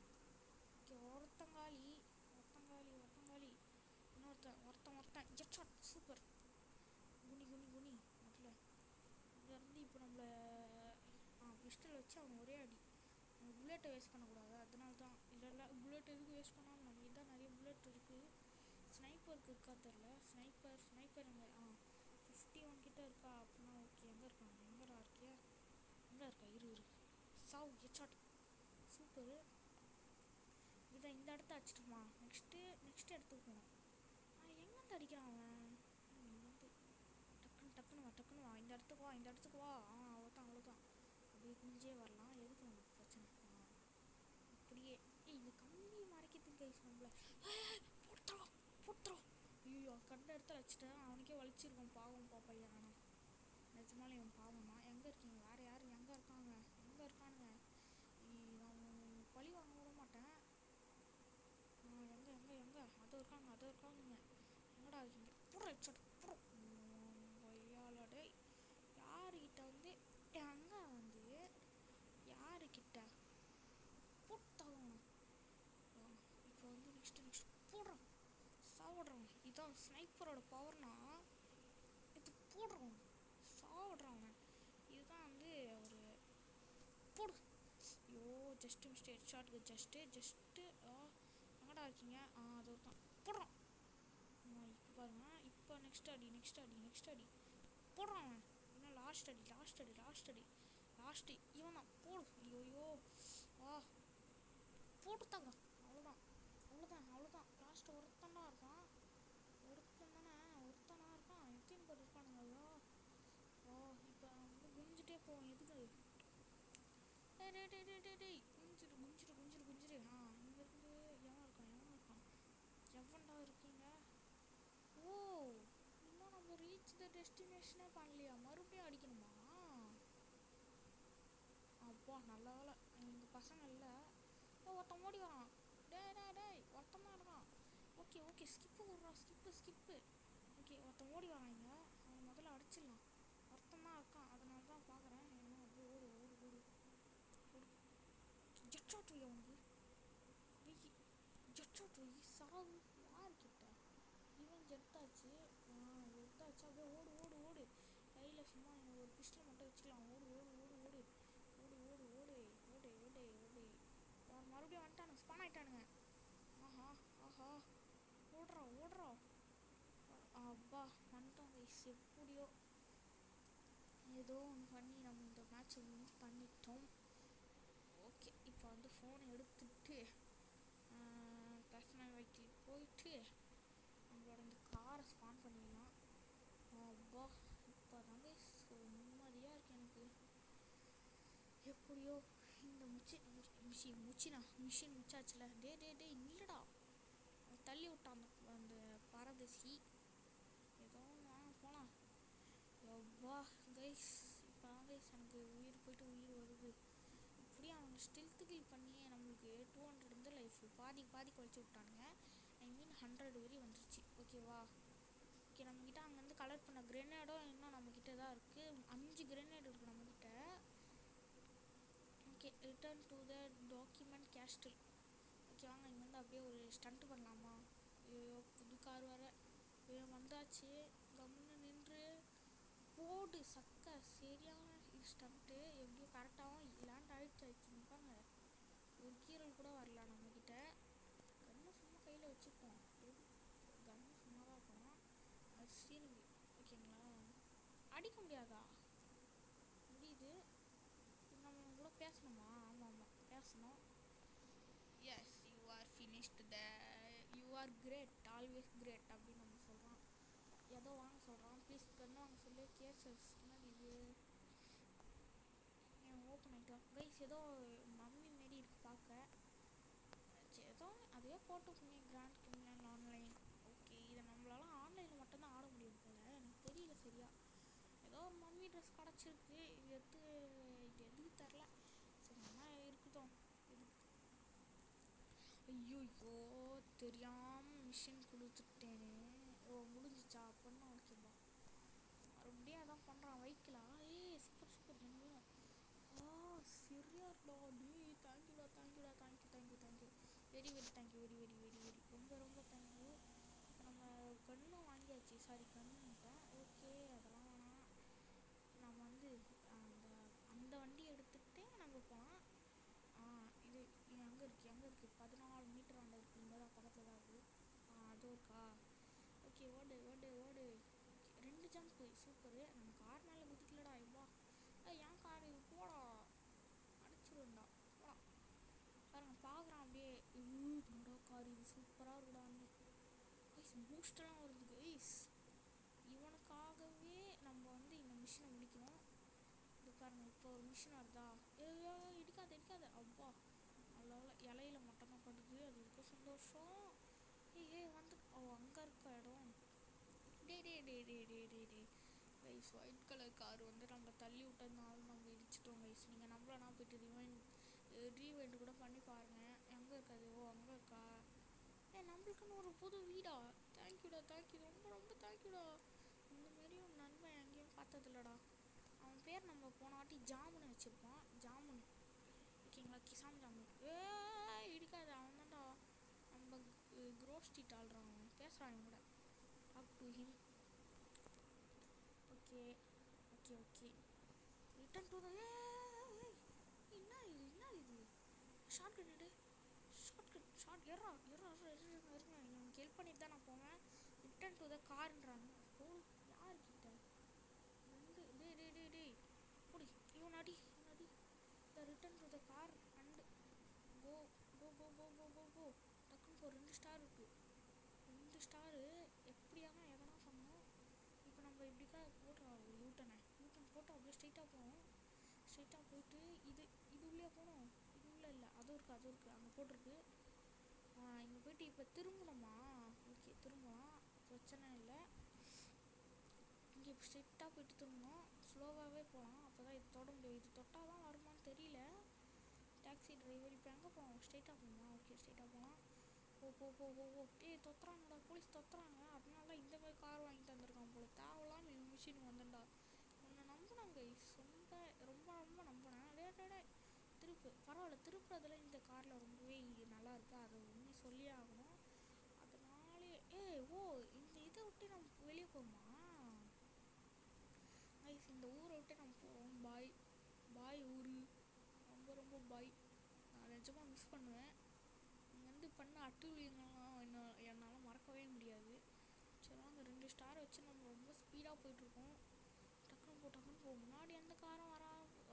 ஓகே ஒருத்தங்காலி. இன்னொருத்தன் ஹெட்ஷாட். சூப்பர். குனி முதல்ல இங்கேருந்து இப்போ நம்மளை பிஸ்டல் வச்சு அவன் ஒரே அடி. நம்ம புல்லெட்டை வேஸ்ட் பண்ணக்கூடாது, அதனால தான். இல்லை புல்லெட் எதுக்கு வேஸ்ட் பண்ணாமல் நம்ம இதான் நிறைய புல்லெட் இருக்குது. ஸ்னைப்பருக்கு இருக்கா தெரில. ஸ்னைப்பர் எங்கே 51 கிட்ட இருக்கா அப்படின்னா ஓகே. எங்கே இருக்காங்க? எங்கே இருக்கா? இரு சாவு. Headshot super. இதை இந்த இடத்த அடிச்சிட்டுமா. நெக்ஸ்ட்டு இடத்துக்கு போகணும். எங்கேருந்து அடிக்கிறான் அவன்? இங்கேருந்து டக்குன்னு வா. இந்த இடத்துக்கு வா. அவ்வளோதான். அப்படியே குஞ்சே வரலாம். எதுக்கு நமக்கு பிரச்சனை? அப்படியே இந்த கம்பி மறைக்கிறதுக்கு கைஸ் நம்மள போட்டுரும். ஐயோ கண்ட இடத்துல வச்சுட்டேன். அவனுக்கே வலிச்சிருக்கோம். பாவம் பையன். ஆனால் நிஜமாலே இவன் பாவம் தான். எங்கே இருக்கீங்க? வேறு யார் எங்கே இருக்கானுங்க? நான் பழி வாங்க விட மாட்டேன். எங்கே அதோ இருக்கானுங்க. எங்கடா இருக்கீங்க? போடுற ஹெட்ஷாட் கொய்யாலடே. யாருக்கிட்ட வந்து யாருக்கிட்ட போட்டாலும் இப்போ வந்து நெக்ஸ்ட் போடுறோம். சாப்பிட்றோம். இதான் ஸ்னைப்பரோட பவர்னா இது. போடுறோம் சாப்பிட்றான். இதுதான் வந்து ஒரு போடு. ஐயோ ஜஸ்ட்டு மிஸ்டேக். ஹெட்ஷாட்டுக்கு ஜஸ்ட்டு எங்கடா இருக்கீங்க? அது தான் போடுறான். இப்போ பாருங்க. இப்போ நெக்ஸ்ட் அடி போடுறான். இன்னும் லாஸ்ட் அடி இவன் தான். போடு. ஐயோ போட்டுத்தாங்க. அவ்வளோதான். லாஸ்ட்டு ஒருத்தனா இருக்கான். எத்தனை பேர் இருக்கானுங்க? ஐயோ இப்போ வந்து குஞ்சிட்டே போவோம். எதுக்கு? டேய் குஞ்சிரு. இங்கேருந்து எவன் இருக்கான்? எவன்டா இருக்கீங்க? ஓ இன்னும் நம்ம ரீச் த டெஸ்டினேஷனே பண்ணலையா? மறுபடியும் அடிக்கணுமா? அப்பா நல்ல வேலை எங்கள் பசங்க இல்லை. ஒருத்தன் ஓடி வரான். டேய் ஒருத்தன் தான் இருக்கான். ஓகே ஓகே ஸ்கிப்பு விட்றான். ஸ்கிப்பு. ஓகே ஒருத்தன் ஓடி வரான். இங்கே அவன் முதல்ல அடிச்சிடலாம். ஒருத்தன் தான் இருக்கான், அதனால தான் பார்க்குறேன். என்ன அப்படியே ஓடு ஜெட் ஷாட் வை அவனுக்கு. ஜெட் ஷாட் வை. சாவு யார்கிட்ட? இவன் ஜெட்டாச்சு. அப்படியே ஓடு. கையில் சும்மா ஒரு பிஸ்டல் மட்டும் வச்சுக்கலாம். ஓடு. மறுபடியும் வந்துட்டானுங்க. ஸ்பான் ஆகிட்டானுங்க. ஆஹா ஓடுறா. அப்பா வந்துட்டோம் கைஸ். எப்படியோ ஏதோ ஒன்று பண்ணி நம்ம இந்த மேட்ச்சை வின் பண்ணிட்டோம். ஓகே இப்போ வந்து ஃபோனை எடுத்துட்டு பர்சனல் வெஹிக்கிள் போயிட்டு நம்மளோட இந்த காரை ஸ்பான் பண்ணிடலாம். அப்பா இப்போ தாங்க நிம்மதியாக இருக்கு எனக்கு. எப்படியோ இந்த மிஷின் முச்சாச்சுல. டே இல்லைடா, தள்ளி விட்டான் அந்த பரதேசி. ஏதோ போகலாம். எவ்வா கைஸ் இப்போ கைஸ் எனக்கு உயிர் போயிட்டு உயிர் வருது. இப்படியே அவங்க ஸ்டில்த்து கில் பண்ணியே நம்மளுக்கு 200 இருந்து லைஃப் பாதி கழிச்சு விட்டானுங்க. ஐ மீன் 100 வரை வந்துருச்சு. ஓகேவா? ஓகே நம்மக்கிட்ட அங்கேருந்து கலெக்ட் பண்ண கிரெனேடும் இன்னும் நம்மக்கிட்ட தான் இருக்குது. 5 கிரெனேட் இருக்குது நம்மக்கிட்ட. Okay return to the document castle. Okay வாங்க இங்கேருந்து அப்படியே ஒரு ஸ்டண்ட்டு பண்ணலாமா? ஐயோ புது கார் வர வந்தாச்சு. கம்முன்னு நின்று போடு சக்க சரியான ஸ்டண்ட்டு. எப்படியோ கரெக்டாகவும் லேண்ட் ஆகிடுச்சு. பாருங்க ஒரு கீரல் கூட வரல நம்மக்கிட்ட. கண்ணை சும்மா கையில் வச்சுப்போம். கண்ணு சும்மா தான் இருக்கும். அது சீனுக்கு ஓகேங்களா? அடிக்க முடியாதா? முடியுது. நம்ம கூட பேசணுமா? ஆமாம் பேசணும். Yes you are finished you are great always great அப்படின்னு நம்ம சொல்கிறோம். ஏதோ வாங்க சொல்கிறான். ப்ளீஸ் கண்ணு வாங்க சொல்லி கேசஸ். என்னது இது? ஓப்பன் ஆகிட்டோம் கைஸ். ஏதோ மம்மி மாரி இருக்குது பார்க்க. ஏதோ அதையே போட்டு கிராண்ட் கிரிமினல் ஆன்லைன். ஓகே இதை நம்மளால ஆன்லைனில் மட்டும்தான் ஆட முடியும் போல். எனக்கு தெரியல சரியா. ஏதோ ஒரு மம்மி ட்ரெஸ் கிடச்சிருக்கு. இது எதுக்கு தெரில. சரி என்ன இருக்குதோம். ஐயோ தெரியாமல் மிஷின் கொடுத்துட்டேனே. முடிஞ்சிச்சா? அப்படின்னா ஓகேப்பா. மறுபடியும் அதான் பண்ணுறான் வைக்கலா. சூப்பர் என்ன வேணும்? சரியாடா நீ. தேங்க்யூ வெரி தேங்க்யூ வெரி ரொம்ப தேங்க்யூ. நம்ம கன்னும் வாங்கியாச்சு. சாரி கன்னுட்டேன். ஓகே அதெல்லாம் வேணாம். நம்ம வந்து அந்த வண்டியை எடுத்துகிட்டே நம்ம போகலாம். இது எங்கே இருக்குது? 14 மீட்டர் ஆண்ட இருக்குது. இங்கே தான் பக்கத்தில் தான் இருக்குது. அதுவும் இருக்கா? ஓகே ஓடு 2 ஜம்ப்பு சூப்பரு. நம்ம கார் மேலே குதிக்கலடா. இவ்வா ஏன் கார் இது போடா அடிச்சுடுண்டா போடா. பாருங்க பார்க்குறான் அப்படியே. என்னோட கார் இது சூப்பராக இருக்குடான்னு கைஸ். பூஸ்டெல்லாம் வருது கைஸ். இவனுக்காகவே நம்ம வந்து இந்த மிஷினை முடிக்கணும். இது பாருங்க இப்போ ஒரு மிஷின் வருதா? இடிக்காத. அப்பா நல்ல இலையில மட்டும்தான் படுது. அது இருக்க சந்தோஷம். வந்து அங்கே இருக்க இடம். டே கைஸ் ஒயிட் கலர் கார் வந்து நம்ம தள்ளி விட்டதுனால நம்ம இடிச்சிட்டோம் கைஸ். நீங்கள் நம்மளனா போய்ட்டு ரீவைண்ட் கூட பண்ணி பாருங்கள். எங்கே இருக்காது? அங்கே இருக்கா? நம்மளுக்குன்னு ஒரு புது வீடா? தேங்க்யூடா ரொம்ப தேங்க்யூடா. இந்தமாரி ஒரு நண்பன் எங்கேயும் பார்த்ததில்லடா. அவன் பேர் நம்ம போன வாட்டி ஜாமுன்னு வச்சுருப்பான். ஜாமுன் ஓகேங்களா? கிசான் ஜாமுன். இடிக்காது. அவன் தான்டா நம்ம க்ரோஸ்ட்ரீட் ஆள்றான். அவன் பேசுகிறான் கூட. Talk to him. Okay return to the என்ன இது ஷார்ட் கட் இருங்க எனக்கு ஹெல்ப் பண்ணிட்டு தான் நான் போவேன். ரிட்டன் டு த கார்ன்றாங்க. யார்கிட்ட டே போடி இவன் அடி த return to the car and go டக்குன்னு ஒரு 2 ஸ்டார் இருக்குது. 2 ஸ்டாரு எப்படியானா எதனா பண்ணோம். இப்போ நம்ம இப்படிக்கா போடுறோம் ஒரு யூட்டன் போட்டு அப்படியே ஸ்ட்ரைட்டாக போயிட்டு இது உள்ளே போகணும். இது உள்ளே இல்லை, அதுவும் இருக்குது அங்கே போட்டிருக்கு. இங்கே போயிட்டு இப்போ திரும்பணுமா? ஓகே திரும்பலாம், பிரச்சனை இல்லை. ஓகே இப்போ ஸ்ட்ரிக்டாக போயிட்டு திரும்பணும், ஸ்லோவாகவே போகலாம், அப்போ தான் இது தொட முடியும். இது தொட்டால் தான் வருமானு தெரியல. டாக்ஸி டிரைவர் இப்போ எங்கே போகணும்? ஸ்ட்ரெயிட்டாக போகணுமா? ஓகே ஸ்ட்ரெயிட்டாக போகலாம். ஓ போ போ போ ஓ தொத்துறாங்கடா, போலீஸ் தொத்துறாங்க. அதனால தான் இந்த மாதிரி கார் வாங்கி தந்திருக்கான் போல. தேவையில்லாமல் இந்த மிஷின் வந்துண்டா. உன்னை நம்பினாங்க ரொம்ப ரொம்ப ரொம்ப நம்பினேன். டே திருப்பு பரவாயில்ல, திருப்புறதுல இந்த காரில் ரொம்பவே நல்லா இருக்குது, அதை உண்மை சொல்லியே ஆகணும். அதனாலே ஓ இந்த இதை விட்டு நம்ம வெளியே போகிறோமா? கைஸ் இந்த ஊரை விட்டு நம்ம போகிறோம். பாய் பாய் ஊர், ரொம்ப ரொம்ப பாய். நான் நிஜமாக மிஸ் பண்ணுவேன். இங்கே பண்ண அட்டூழியங்கள்லாம் என்னால் மறக்கவே முடியாது. சரி வாங்க 2 ஸ்டார் வச்சு நம்ம ரொம்ப ஸ்பீடாக போயிட்டுருக்கோம். டக்குன்னு போ. முன்னாடி எந்த காரும்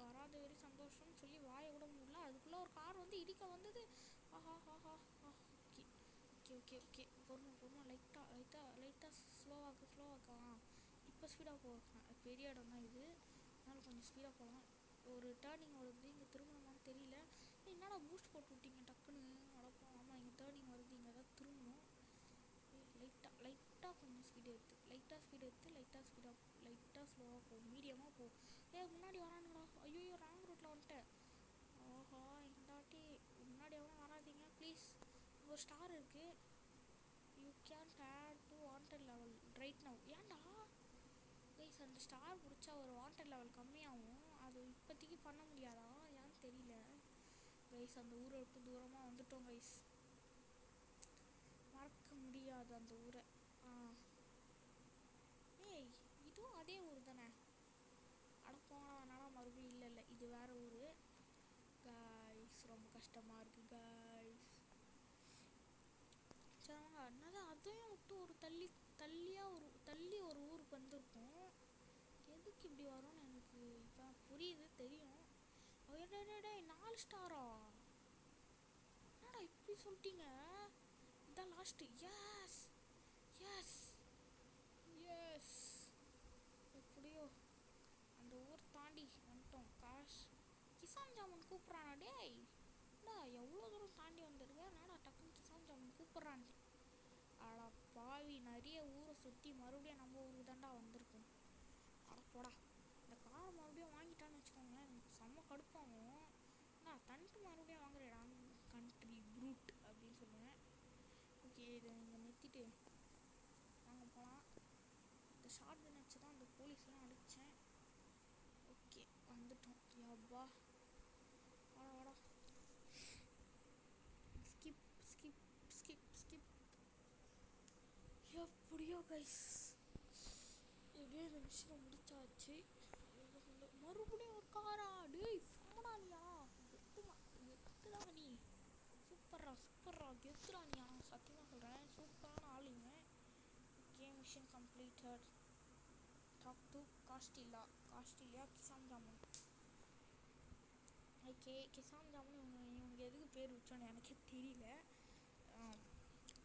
வராத வரை சந்தோஷம்னு சொல்லி வாயை விட முடியல. அதுக்குள்ளே ஒரு கார் வந்து இடிக்க வந்தது. ஆஹா ஆஹா ஓகே ஓகே ஓகே ஓகே பொறுமை லைட்டாக ஸ்லோவாக்கலாம். இப்போ ஸ்பீடாக போகலாம். பெரிய இடம் தான் இது, அதனால் கொஞ்சம் ஸ்பீடாக போகலாம். ஒரு டேர்னிங் வருது, இங்கே திரும்பணுமான்னு தெரியல. என்னடா பூஸ்ட் போட்டு விட்டீங்க டக்குன்னு அடப்போம். ஆமாம் இங்கே டேர்னிங் வருது, இங்கே தான் திரும்பணும். லைட்டாக கொஞ்சம் ஸ்பீடு எடுத்து லைட்டாக ஸ்லோவாக போகும், மீடியமாக போகும். முன்னாடி வரானுங்கடா. ஐயோ ராங் ரூட்டில் வந்துட்டேன். ஓஹோ இந்த வாட்டி முன்னாடி எவனும் வராதிங்க ப்ளீஸ். ஒரு ஸ்டார் இருக்குது. You can add to wanted level right now. ஏன்டா கைஸ் அந்த ஸ்டார் பிடிச்சா ஒரு வாண்டட் லெவல் கம்மியாகும், அது இப்போதைக்கு பண்ண முடியாதா? ஏன்னு தெரியல கைஸ். அந்த ஊரை விட்டு தூரமாக வந்துட்டோம் கைஸ், மறக்க முடியாது அந்த ஊரை. இதுவும் அதே ஊர் தானே? அடப்போனால மறுபடியும் இல்லை இது வேறு ஊர் கைஸ். ரொம்ப கஷ்டமாக இருக்குது கைஸ். சரிங்க என்னதான் அதையும் விட்டு ஒரு தள்ளி ஒரு ஊருக்கு வந்திருக்கோம். எதுக்கு இப்படி வரும்னு எனக்கு இப்போ புரியுது, தெரியும். 4 ஸ்டாரா? என்னடா இப்படி சொல்லிட்டீங்க? இதான் லாஸ்ட்டு. எஸ் எஸ் எஸ் எப்படியோ அந்த ஊர் தாண்டி வந்துட்டோம். கிசான் ஜாமுன் கூப்பிட்றானா? டேய் எவ்வளோ தூரம் தாண்டி வந்துருக்கேன், நாடா டக்குன்னு கிசான் ஜாமுன் கூப்பிட்றான். அடா பாவி, நிறைய ஊரை சுற்றி மறுபடியும் நம்ம ஊருக்கு தாண்டா வந்திருக்கோம். அடப்போடா, இந்த காரை மறுபடியும் வாங்கிட்டான்னு வச்சுக்கோங்களேன், எனக்கு செம்ம கடுப்பாகும். நான் தனிட்டு மறுபடியும் வாங்குறேன் கண்ட்ரி ப்ரூட் அப்படின்னு சொல்லுவேன். ஓகே இதை நீங்கள் நிறுத்திட்டு வாங்க போகலாம். இந்த ஷார்ட் கன் வச்சு தான் அந்த போலீஸ்லாம் அடித்தேன். ஓகே வந்துட்டோம். யாப்பா வாடா ஸ்கிப் ஸ்கிப் ஸ்கிப் ஸ்கிப். எப்படியோ கைஸ் எப்படியோ இந்த விஷயம் முடிச்சாச்சு. மறுபடியும் ஒரு காரா? டேய் போடானியா, எத்துடா நீ. சூப்பரா கெத்துறானியா, சத்தியமாக சொல்கிறேன் சூப்பரான ஆளுங்க. Okay mission completed. Talk to Castilla கிசான் ஜாமுன். ஓகே கிசான் ஜாமுன் இவனுக்கு எதுக்கு பேர் வச்சோன்னு எனக்கே தெரியல.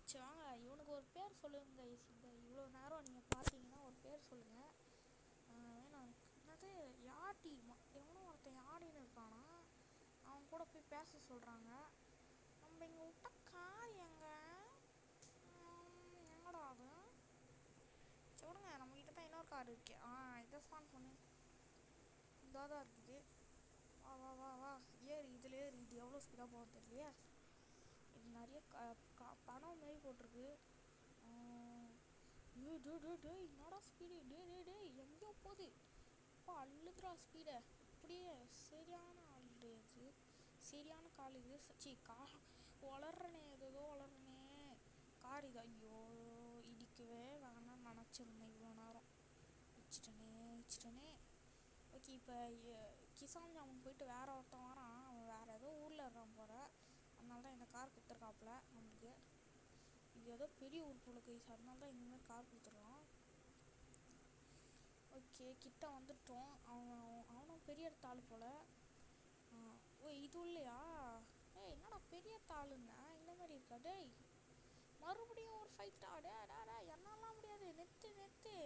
சரி வாங்க இவனுக்கு ஒரு பேர் சொல்லுங்க. இவ்வளோ நேரம் நீங்கள் பார்த்தீங்கன்னா ஒரு பேர் சொல்லுங்கள். வேணாம் என்னது யாடி எவனோ ஒருத்தன் யாடின்னு இருக்கானா, அவன் கூட போய் பேச சொல்கிறாங்க. நம்ம இங்கே விட்ட கார் எங்கடா அது? சொல்லுங்க, நம்மக்கிட்ட தான் இன்னொரு கார் இருக்கு. இதை ஸ்பான் பண்ணு, இதாக தான் இருக்குது. வா இதில் இது எவ்வளோ ஸ்பீடாக போக தெரியலையே. இது நிறைய பணம் மாரி போட்டிருக்கு. என்னடா ஸ்பீடு? டே எங்கேயோ போகுது. அப்பா அள்ளுதுரா ஸ்பீடை. அப்படியே சரியான ஆள் இது, சரியான கால் இது. வளர்றனே ஏதோ வளர்றனே கார் இது. ஐயோ இடிக்கவே வேணாம்னு நினச்சிருந்தேன், இவ்வளோ நேரம் வச்சுட்டனே. ஓகே இப்போ கிசான் ஜாமுன் போயிட்டு வேறு ஒருத்தன் வரான், அவன் வேறு ஏதோ ஊரில் இருக்கான் போகிற, அதனால தான் இந்த கார் கொடுத்துருக்காப்புல நம்மளுக்கு. இது ஏதோ பெரிய ஊர் போல கைஸ், அதனால தான் இந்தமாதிரி கார் கொடுத்துருக்கான். ஓகே கிட்ட வந்துட்டோம். அவனும் பெரிய தாள் போல். இது இல்லையா? என்னடா பெரிய தாளுங்க இந்த மாதிரி இருக்கா? டேய் மறுபடியும் ஒரு ஃபைட்டா? என்னாலாம் முடியாது, நெத்து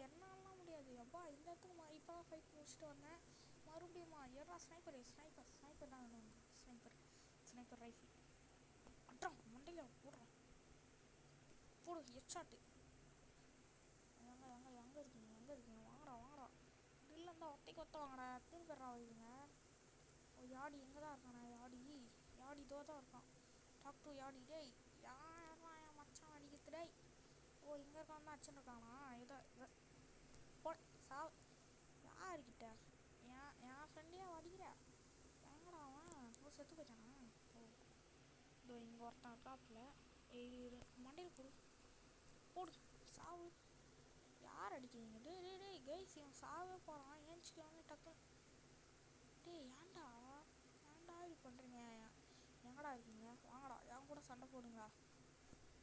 என்னாலாம் முடியாது. அப்பா இந்த இடத்துக்கு இப்போ தான் ஃபைட் முடிச்சுட்டு வந்தேன். மறுபடியுமா? ஏடா ஸ்னைப்பர் தான் வேணும். ஸ்னைப்பர் ரைஃபிள் அட்றான் மண்டையில் போடு ஹெட்ஷாட்டு. எங்கே இருக்கீங்க? வாங்கடா ஏன்டா ஒத்தைக்கு ஒத்த வாங்கடா எத்தனை பேரா வைங்க. ஓ யாடி எங்கே தான் இருக்கானே யாடி. யாடி இதோ தான் இருக்கான். டாக் டு யாடி. டேய் யாரா என் மச்சான் அடிக்கிறது டேய். ஓ இங்கே இருக்கான் தான் அச்சுன்னு ஏதோ போ யாருக்கிட்ட என் ஃப்ரெண்டையே அடிக்கிற. எங்கடா அவன் ஓ செத்து போயிட்டானா. ஓ இதோ இங்கே ஒருத்தன் டாப்பில் மண்டையில் போடு போடு சாவு. யார் அடிக்கிறீங்க. டேய் கைஸ் இவன் சாவே போகிறான். ஏஞ்சிக்கலான்னு டக்கு. டேய் ஏன்டா இப்படி பண்ணுறீங்க. எங்கடா இருக்கீங்க வாங்கடா என் கூட சண்டை போடுங்களா.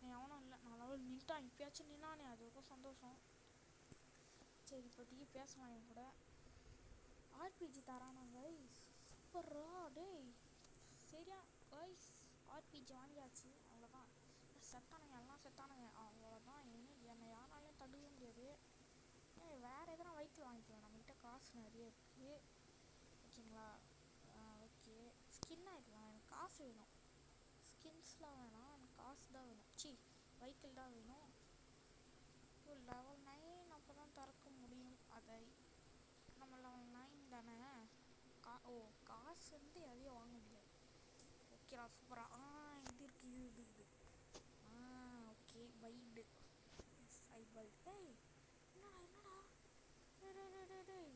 நீ எவனும் இல்லை நான் லெவல் நின்ட்டான். இப்போயாச்சும் நின்னானே அது வரைக்கும் சந்தோஷம். சரி இப்போதைக்கு பேசலாம் என் கூட. ஆர்பிஜி தரானா கைஸ் சூப்பர்ரா. டேய் சரியா கைஸ் ஆர்பிஜி வாங்கியாச்சு. அவ்வளோதான் செத்தானுங்க எல்லாம் செத்தானுங்க. அவ்வளோதான் என்னை யாராலையும் தடுக்க முடியாது. வேறு எதனா வெஹிக்கிள் வாங்கிக்கலாம். நம்மகிட்ட காசு நிறைய இருக்குது ஓகேங்களா. ஓகே ஸ்கின் ஆகிக்கலாம். எனக்கு காசு வேணும். ஸ்கின்ஸ்லாம் வேணாம் எனக்கு காசு தான் வேணும். வெஹிக்கிள் தான் வேணும். லெவல் 9 அப்போ தான் திறக்க முடியும். அதை நம்ம லெவல் 9 தானே. காசு வந்து எதையும் வாங்க முடியாது. ஓகேடா சூப்பராக இது இருக்குது இது ஓகே பைடு டேய் என்னடா டேய்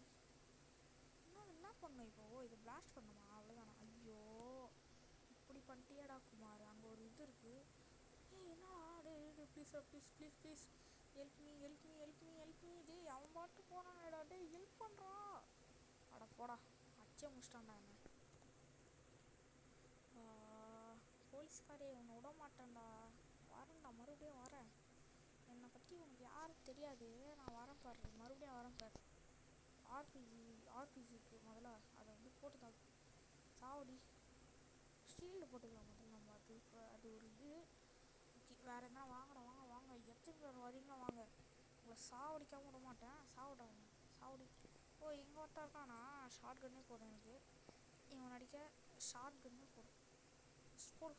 என்ன பண்ணும் இப்போ. இது பிளாஸ்ட் பண்ணுமா அவ்வளோதானா. ஐயோ இப்படி பண்ணிட்டியாடா குமார். அங்கே ஒரு இது இருக்குது. என்னடா டே ப்ளீஸ் ஹெல்ப் மீ. டேய் அவன் பாட்டு போகிறானடா. டேய் ஹெல்ப் பண்ணுறான். அட போடா அச்சே முடிச்சிட்டான்டா என்ன. போலீஸ்காரே உன்னை விட மாட்டேன்டா. வரேன்டா மறுபடியும் வரேன். என்னை பற்றி உனக்கு யாரும் தெரியாது. நான் வரேன் பாரு மறுபடியும் வரேன் பாரு. ஆர்பிஜிக்கு முதல்ல அதை வந்து போட்டு சாவடி. ஸ்டீலில் போட்டுக்கலாம் முதல்ல நம்ம. அது இப்போ அது ஒரு இது ஓகே. வேறு என்ன வாங்கடா வாங்க எத்தனை பேர் வரீங்களா வாங்க. உங்களை சாவடிக்காமல் விட மாட்டேன். சாவடி. ஓ எங்கே ஒருத்தா இருக்கானா. ஷார்ட் கன்னே போடும் எனக்கு. இவன் அடிக்க ஷார்ட் கன்னே போடும். போடு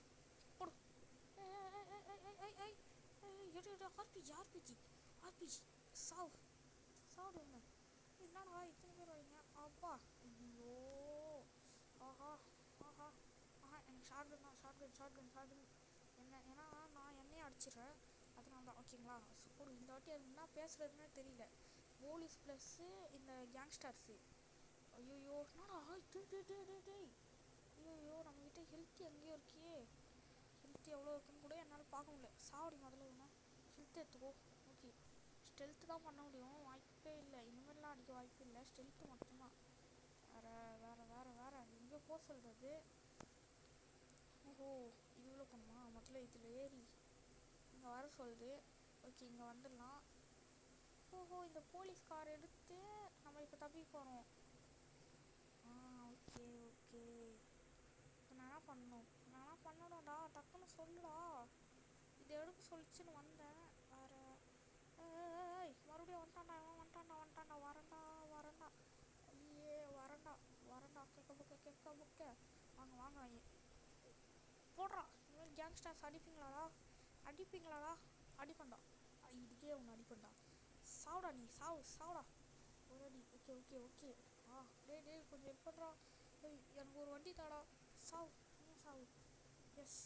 ஆர்பிஜி சாவு என்னடா இத்தனை பேர் வரீங்க. அப்பா ஐயோ ஆஹா எனக்கு ஷார்ட் கன் ஏன்னா நான் என்னையே அடிச்சிடுறேன். அதனால தான் ஓகேங்களா. போடு இந்த வாட்டி அது என்ன பேசுகிறதுனே தெரியல. போலீஸ் ப்ளஸ்ஸு இந்த கேங்ஸ்டர்ஸு. ஐயோ என்னடா டேய் ஐயோ நம்மக்கிட்ட ஹெல்த் எங்கேயோ இருக்கே. ஹெல்த் எவ்வளோ இருக்குன்னு கூட என்னால் பார்க்க முடியல. சாவடி முதல்ல வேணும். ஹெல்த் எடுத்துக்கோ. ஓகே ஸ்டெல்த்து தான் பண்ண முடியும். வாய்ப்பே இல்லை. இனிமேலாம் அடிக்க வாய்ப்பு இல்லை. ஸ்டெல்த்து மட்டும்தான். வேறு எங்கே போக சொல்கிறது. ஓஹோ இது இவ்வளோ பண்ணுமா. முதல்ல இதில் ஏறி இங்கே வர சொல்லுது. ஓகே இங்கே வந்துடலாம். ஓஹோ இந்த போலீஸ் கார் எடுத்து நம்ம இப்போ தப்பி போகிறோம். ஓகே இப்போ நான் என்ன பண்ணணும்டா டக்குன்னு சொல்லுடா. இதை எடுக்க சொல்லிச்சுன்னு வந்தேன். வேறு மறுபடியும் வந்துட்டான்டா. வரேன்டா ஐயே வரேன்டா கேட்க புக்க வாங்க போடுறா. இனிமேல் கேங்ஸ்டர்ஸ் அடிப்பீங்களாடா. அடிப்பண்டா இதுக்கே ஒன்று அடிப்பண்டா. சாவுடா நீ சாவுடா ஒரு அடி. ஓகே டேய் கொஞ்சம் ஹெல்ப் பண்ணுறா. எனக்கு ஒரு வண்டி தாடா. சாவு எஸ்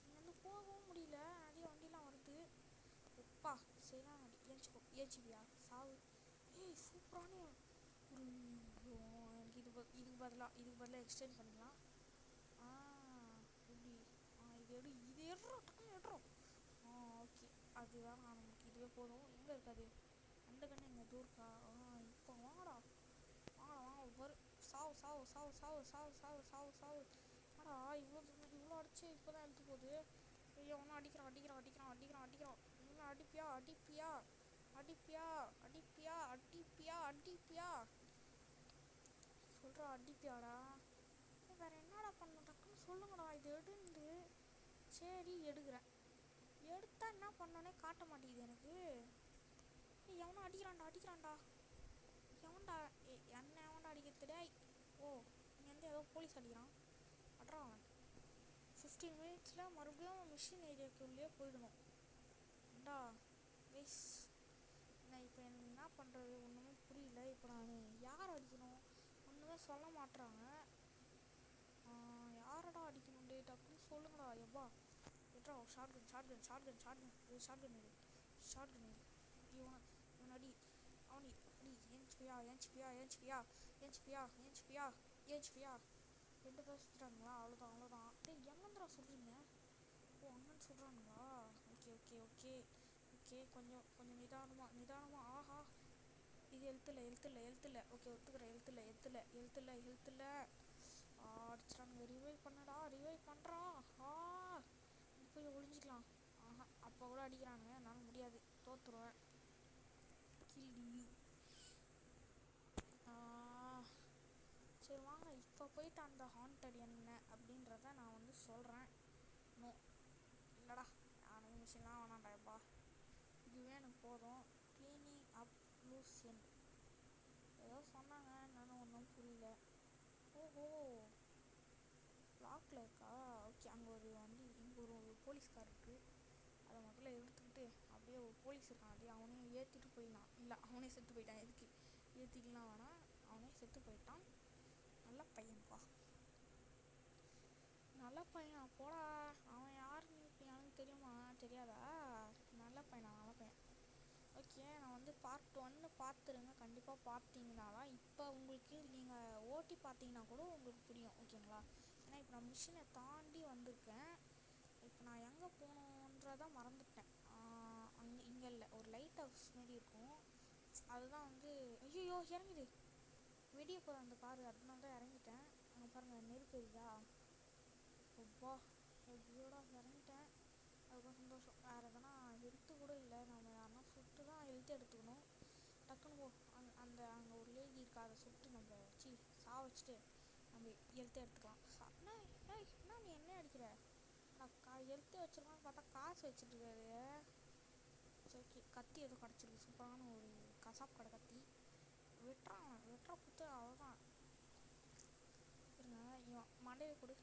இங்கேருந்து போகவும் முடியல. நிறைய வண்டிலாம் வருது. ஒப்பா சரிதான் அடி. ஏச்சிப்பியா சாவு. சூப்பரான ஒரு எனக்கு இதுக்கு பதிலாக எக்ஸ்டெண்ட் பண்ணிக்கலாம். எப்படி இது எடுறோம். ஓகே அதுதான் நமக்கு இதுவே போதும். எங்கே இருக்காது அந்த கண்ணு எங்கே தூர்க்கா. இப்போ வாங்கடா வரு சாவு. ஆடா இவ்வளோ அடிச்சு இப்போ தான் எடுத்து போகுது. ஒன்றும் அடிக்கிறான். இன்னும் அடிப்பியா சொல்கிறா. அடிப்பியாடா. வேறு என்னடா பண்ணணும் டக்குன்னு சொல்லுங்கடா. இது எடுந்து சரி எடுக்கிறேன். எடுத்தா என்ன பண்ணோன்னே காட்ட மாட்டேங்குது எனக்கு. எவனோ அடிக்கிறான்டா. எவன்டா அடிக்கிறது. ஓ இங்கேருந்து ஏதோ போலீஸ் அடிக்கிறான். அவன் 15 மினிட்ஸில் மறுபடியும் மிஷின் ஏரியாக்குள்ளேயே போயிடணும். நான் இப்போ என்ன பண்ணுறது ஒன்றுமே புரியல. புரியல. இப்போ நான் யார் அடிக்கணும் ஒன்றுமே சொல்ல மாட்றாங்க. யாரடா அடிக்கணும்? டே டக்குன்னு சொல்லுங்கடா. எப்பா எட்ரா shotgun shotgun shotgun shotgun shotgun இது ஷார்ட்கன் இது இவன் அடி அவனி அடி ஏஞ்சிப்பியா ஏஞ்சிப்பியா ஏஞ்சிப்பியா ஏஞ்சிப்பியா ஏஞ்சிப்பியா ஏஞ்சிப்பியா 2 பேர் சுற்றுறாங்களா? அவ்வளோதான். டேய் எங்கேருந்துடா சொல்கிறீங்க? ஓ அங்கன்னு சொல்கிறாங்களா? ஓகே ஓகே ஓகே ஓகே கொஞ்சம் நிதானமாக. ஆஹா இது எழுத்துல ஓகே ஒத்துக்கிறேன். எழுத்துல அடிச்சிட்டானுங்க. ரிவைவ் பண்ணுறான். போய் ஒளிஞ்சிக்கலாம். ஆஹா அப்போ கூட அடிக்கிறானுங்க. என்னால் முடியாது, தோற்றுருவேன். கில்லி சரி வாங்க இப்போ போயிட்டு அந்த ஹாண்டட் என்ன அப்படின்றத நான் வந்து சொல்கிறேன். நோ இல்லைடா, எனக்கு மிஷின்லாம் வேணாம்டா. எப்பா இதுவே எனக்கு போதும். க்ளீனிங் அப் லூஸ் எண்ட் ஏதோ சொன்னாங்க, என்னன்னு ஒன்றும் புரியல. ஓஹோ லாக்கில் இருக்கா? ஓகே அங்கே ஒரு போலீஸ்கார் இருக்குது. அதை முதல்ல எடுத்துக்கிட்டு அப்படியே ஒரு போலீஸ் இருக்கான், அப்படியே அவனையும் ஏற்றிட்டு போயிடலாம். இல்லை அவனே செத்து போயிட்டான். எதுக்கு ஏற்றிக்கலாம் வேணாம், அவனே செத்து போயிட்டான். நல்ல பையன்ப்பா, நல்ல பையனா போடா. அவன் யாருன்னு இப்போ எனக்கு தெரியுமா? தெரியாதா? நல்ல பையன். ஓகே நான் வந்து பார்ட் 1 பார்த்துருங்க. கண்டிப்பாக பார்த்தீங்கனாலாம் இப்போ உங்களுக்கு நீங்கள் ஓட்டி பார்த்தீங்கன்னா கூட உங்களுக்கு புரியும். ஓகேங்களா? ஏன்னா இப்போ நான் மிஷினை தாண்டி வந்திருக்கேன். இப்போ நான் எங்கே போகணுன்றதான் மறந்துட்டேன். இங்கே இல்லை, ஒரு லைட் ஹவுஸ் மாரி இருக்கும். அதுதான் வந்து ஐயோ இறங்குது. வெடிய போகிற அந்த காரு, அதனால தான் இறங்கிட்டேன். அங்கே பாருங்கள் நெருப்பு இருக்குதா? அப்பா எப்படியோட இறங்கிட்டேன். அதுக்கும் சந்தோஷம். வேறு எதனா ஹெல்த்து கூட இல்லை. நம்ம யாருன்னா சுட்டு தான் ஹெல்த்து எடுத்துக்கணும். டக்குன்னு அங்கே ஒரு லேடி இருக்கா, அதை சுட்டு நம்ம வச்சுட்டு நம்ம ஹெல்த்தை எடுத்துக்கலாம். என்ன நீ என்ன அடிக்கிற? நான் ஹெல்த்து வச்சுருக்கான்னு பார்த்தா காசு வச்சுட்டுருக்காரு. சரி கத்தி எதுவும் கிடச்சிருக்கு, சூப்பரான ஒரு கசாப் கடை கத்தி. வெட்டுற புத்து அவ்வளோதான். இருங்க இவன் மண்டையை கொடு.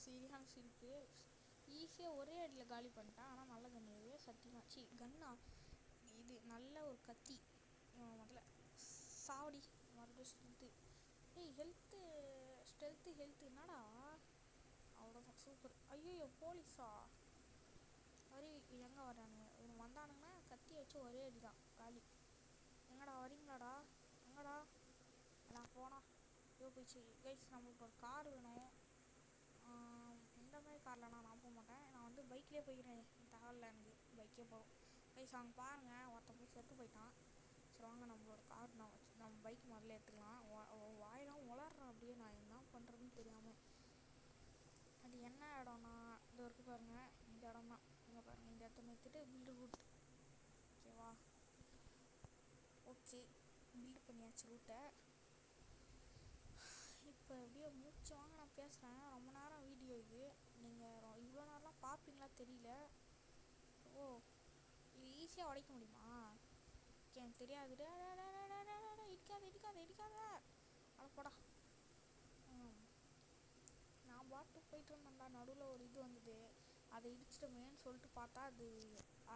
சரியான சிரிப்பு. ஈஸியாக ஒரே அடியில் காலி பண்ணிட்டான். ஆனால் நல்ல கன்று இது சத்தியமாச்சு. கன்னா இது நல்ல ஒரு கத்தி. முதல்ல சாவடி மறுபடியும் ஸ்டெல்த்து என்னடா? அவ்வளோதான் சூப்பர். ஐயோ போலீஸா? சரி எங்கே வரானுங்க? இவங்க வந்தானுங்கன்னா கத்தி வச்சு ஒரே அடி தான் காலி. எங்கடா வரீங்களாடா? எங்கடா நான் போனா? போயிடுச்சு கைஸ். நம்மளுக்கு ஒரு கார் வேணும். இந்த மாதிரி கார்லனா நான் போக மாட்டேன். நான் வந்து பைக்லேயே போய்க்கிறேன். தகவலில் எனக்கு பைக்கே போகும் கைஸ். அவங்க பாருங்கள், ஒருத்தன் போய் செத்து போயிட்டான். சரி வாங்க நம்மளோட கார் நம்ம பைக் முதல்ல எடுத்துக்கலாம். வாயெல்லாம் உளர்றேன் அப்படியே, நான் என்ன பண்ணுறதுன்னு தெரியாமல். அது என்ன இடம்னா இந்த வரைக்கும் பாருங்கள், இந்த இடம் தான். இங்கே பாருங்கள், இந்த இடத்த நிறுத்திட்டு பில்டு ரூட். ஓகேவா? ஓகே பில்டு பண்ணியாச்சு ரூட்டை. இப்போ எப்படியோ மூச்சு வாங்க நான் பேசுகிறேன். ரொம்ப நேரம் வீடியோ இது. நீங்கள் இவ்வளோ நேரம்லாம் பார்ப்பீங்களா தெரியல. ஓ இது ஈஸியாக உடைக்க முடியுமா? ஓகே எனக்கு தெரியாது. இடிக்காத அதை போடா. நான் பாட்டு போயிட்டு இருந்தேன்டா, நடுவில் ஒரு இது வந்தது, அதை இடிச்சிட்டோமேன்னு சொல்லிட்டு பார்த்தா அது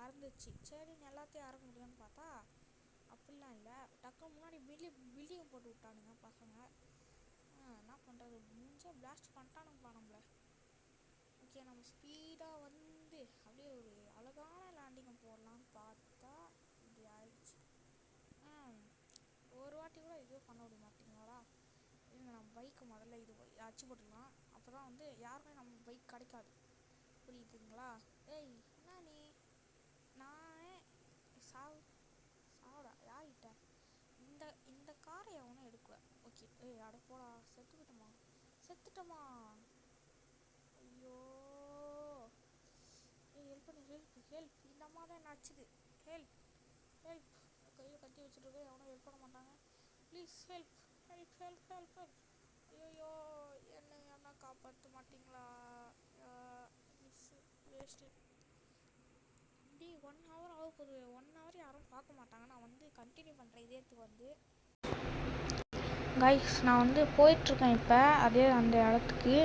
அறந்துச்சு. சரின்னு எல்லாத்தையும் அறக்க முடியும்னு பார்த்தா அப்படிலாம் இல்லை. டக்குனு முன்னாடி பில்டிங் போட்டு விட்டானுங்க பசங்க. என்ன பண்ணுறது, முடிஞ்சால் பிளாஸ்ட் பண்ணிட்டானுங்கப்பா நம்மளை. ஓகே நம்ம ஸ்பீடாக வந்து அப்படியே ஒரு அழகான லேண்டிங்கை போடலான்னு பார்த்தா இப்படி ஆயிடுச்சு. ஒரு வாட்டி கூட இதுவே பண்ண விட மாட்டீங்களா? இல்லைங்க நம்ம பைக்கு முதல்ல இது அச்சு போட்டுக்கலாம். அப்போ தான் வந்து யாருமே நம்ம பைக் கிடைக்காது. புரியுதுங்களா? ஏய் என்ன நீ நானே சாவுடா யார்கிட்ட? இந்த காரை அவனும் எடுக்கல. ஓகே ஏய் அட போடா. செத்துட்டோமா? ஐயோ ஏய் ஹெல்ப். இந்த அம்மா தான் என்ன அச்சுது. ஹெல்ப் கையில் கத்தி வச்சுட்டு எவனும் ஹெல்ப் பண்ண மாட்டாங்க. Please help. ஐயோ என்ன காப்பாற்ற மாட்டிங்களா? வேஸ்ட்டு. இப்படி 1 hour ஆக போகுது. 1 hour யாரும் பார்க்க மாட்டாங்க. நான் வந்து கண்டினியூ பண்ணுறேன் இதேத்துக்கு வந்து. கைஸ் நான் வந்து போயிட்டுருக்கேன் இப்போ அதே அந்த இடத்துக்கு.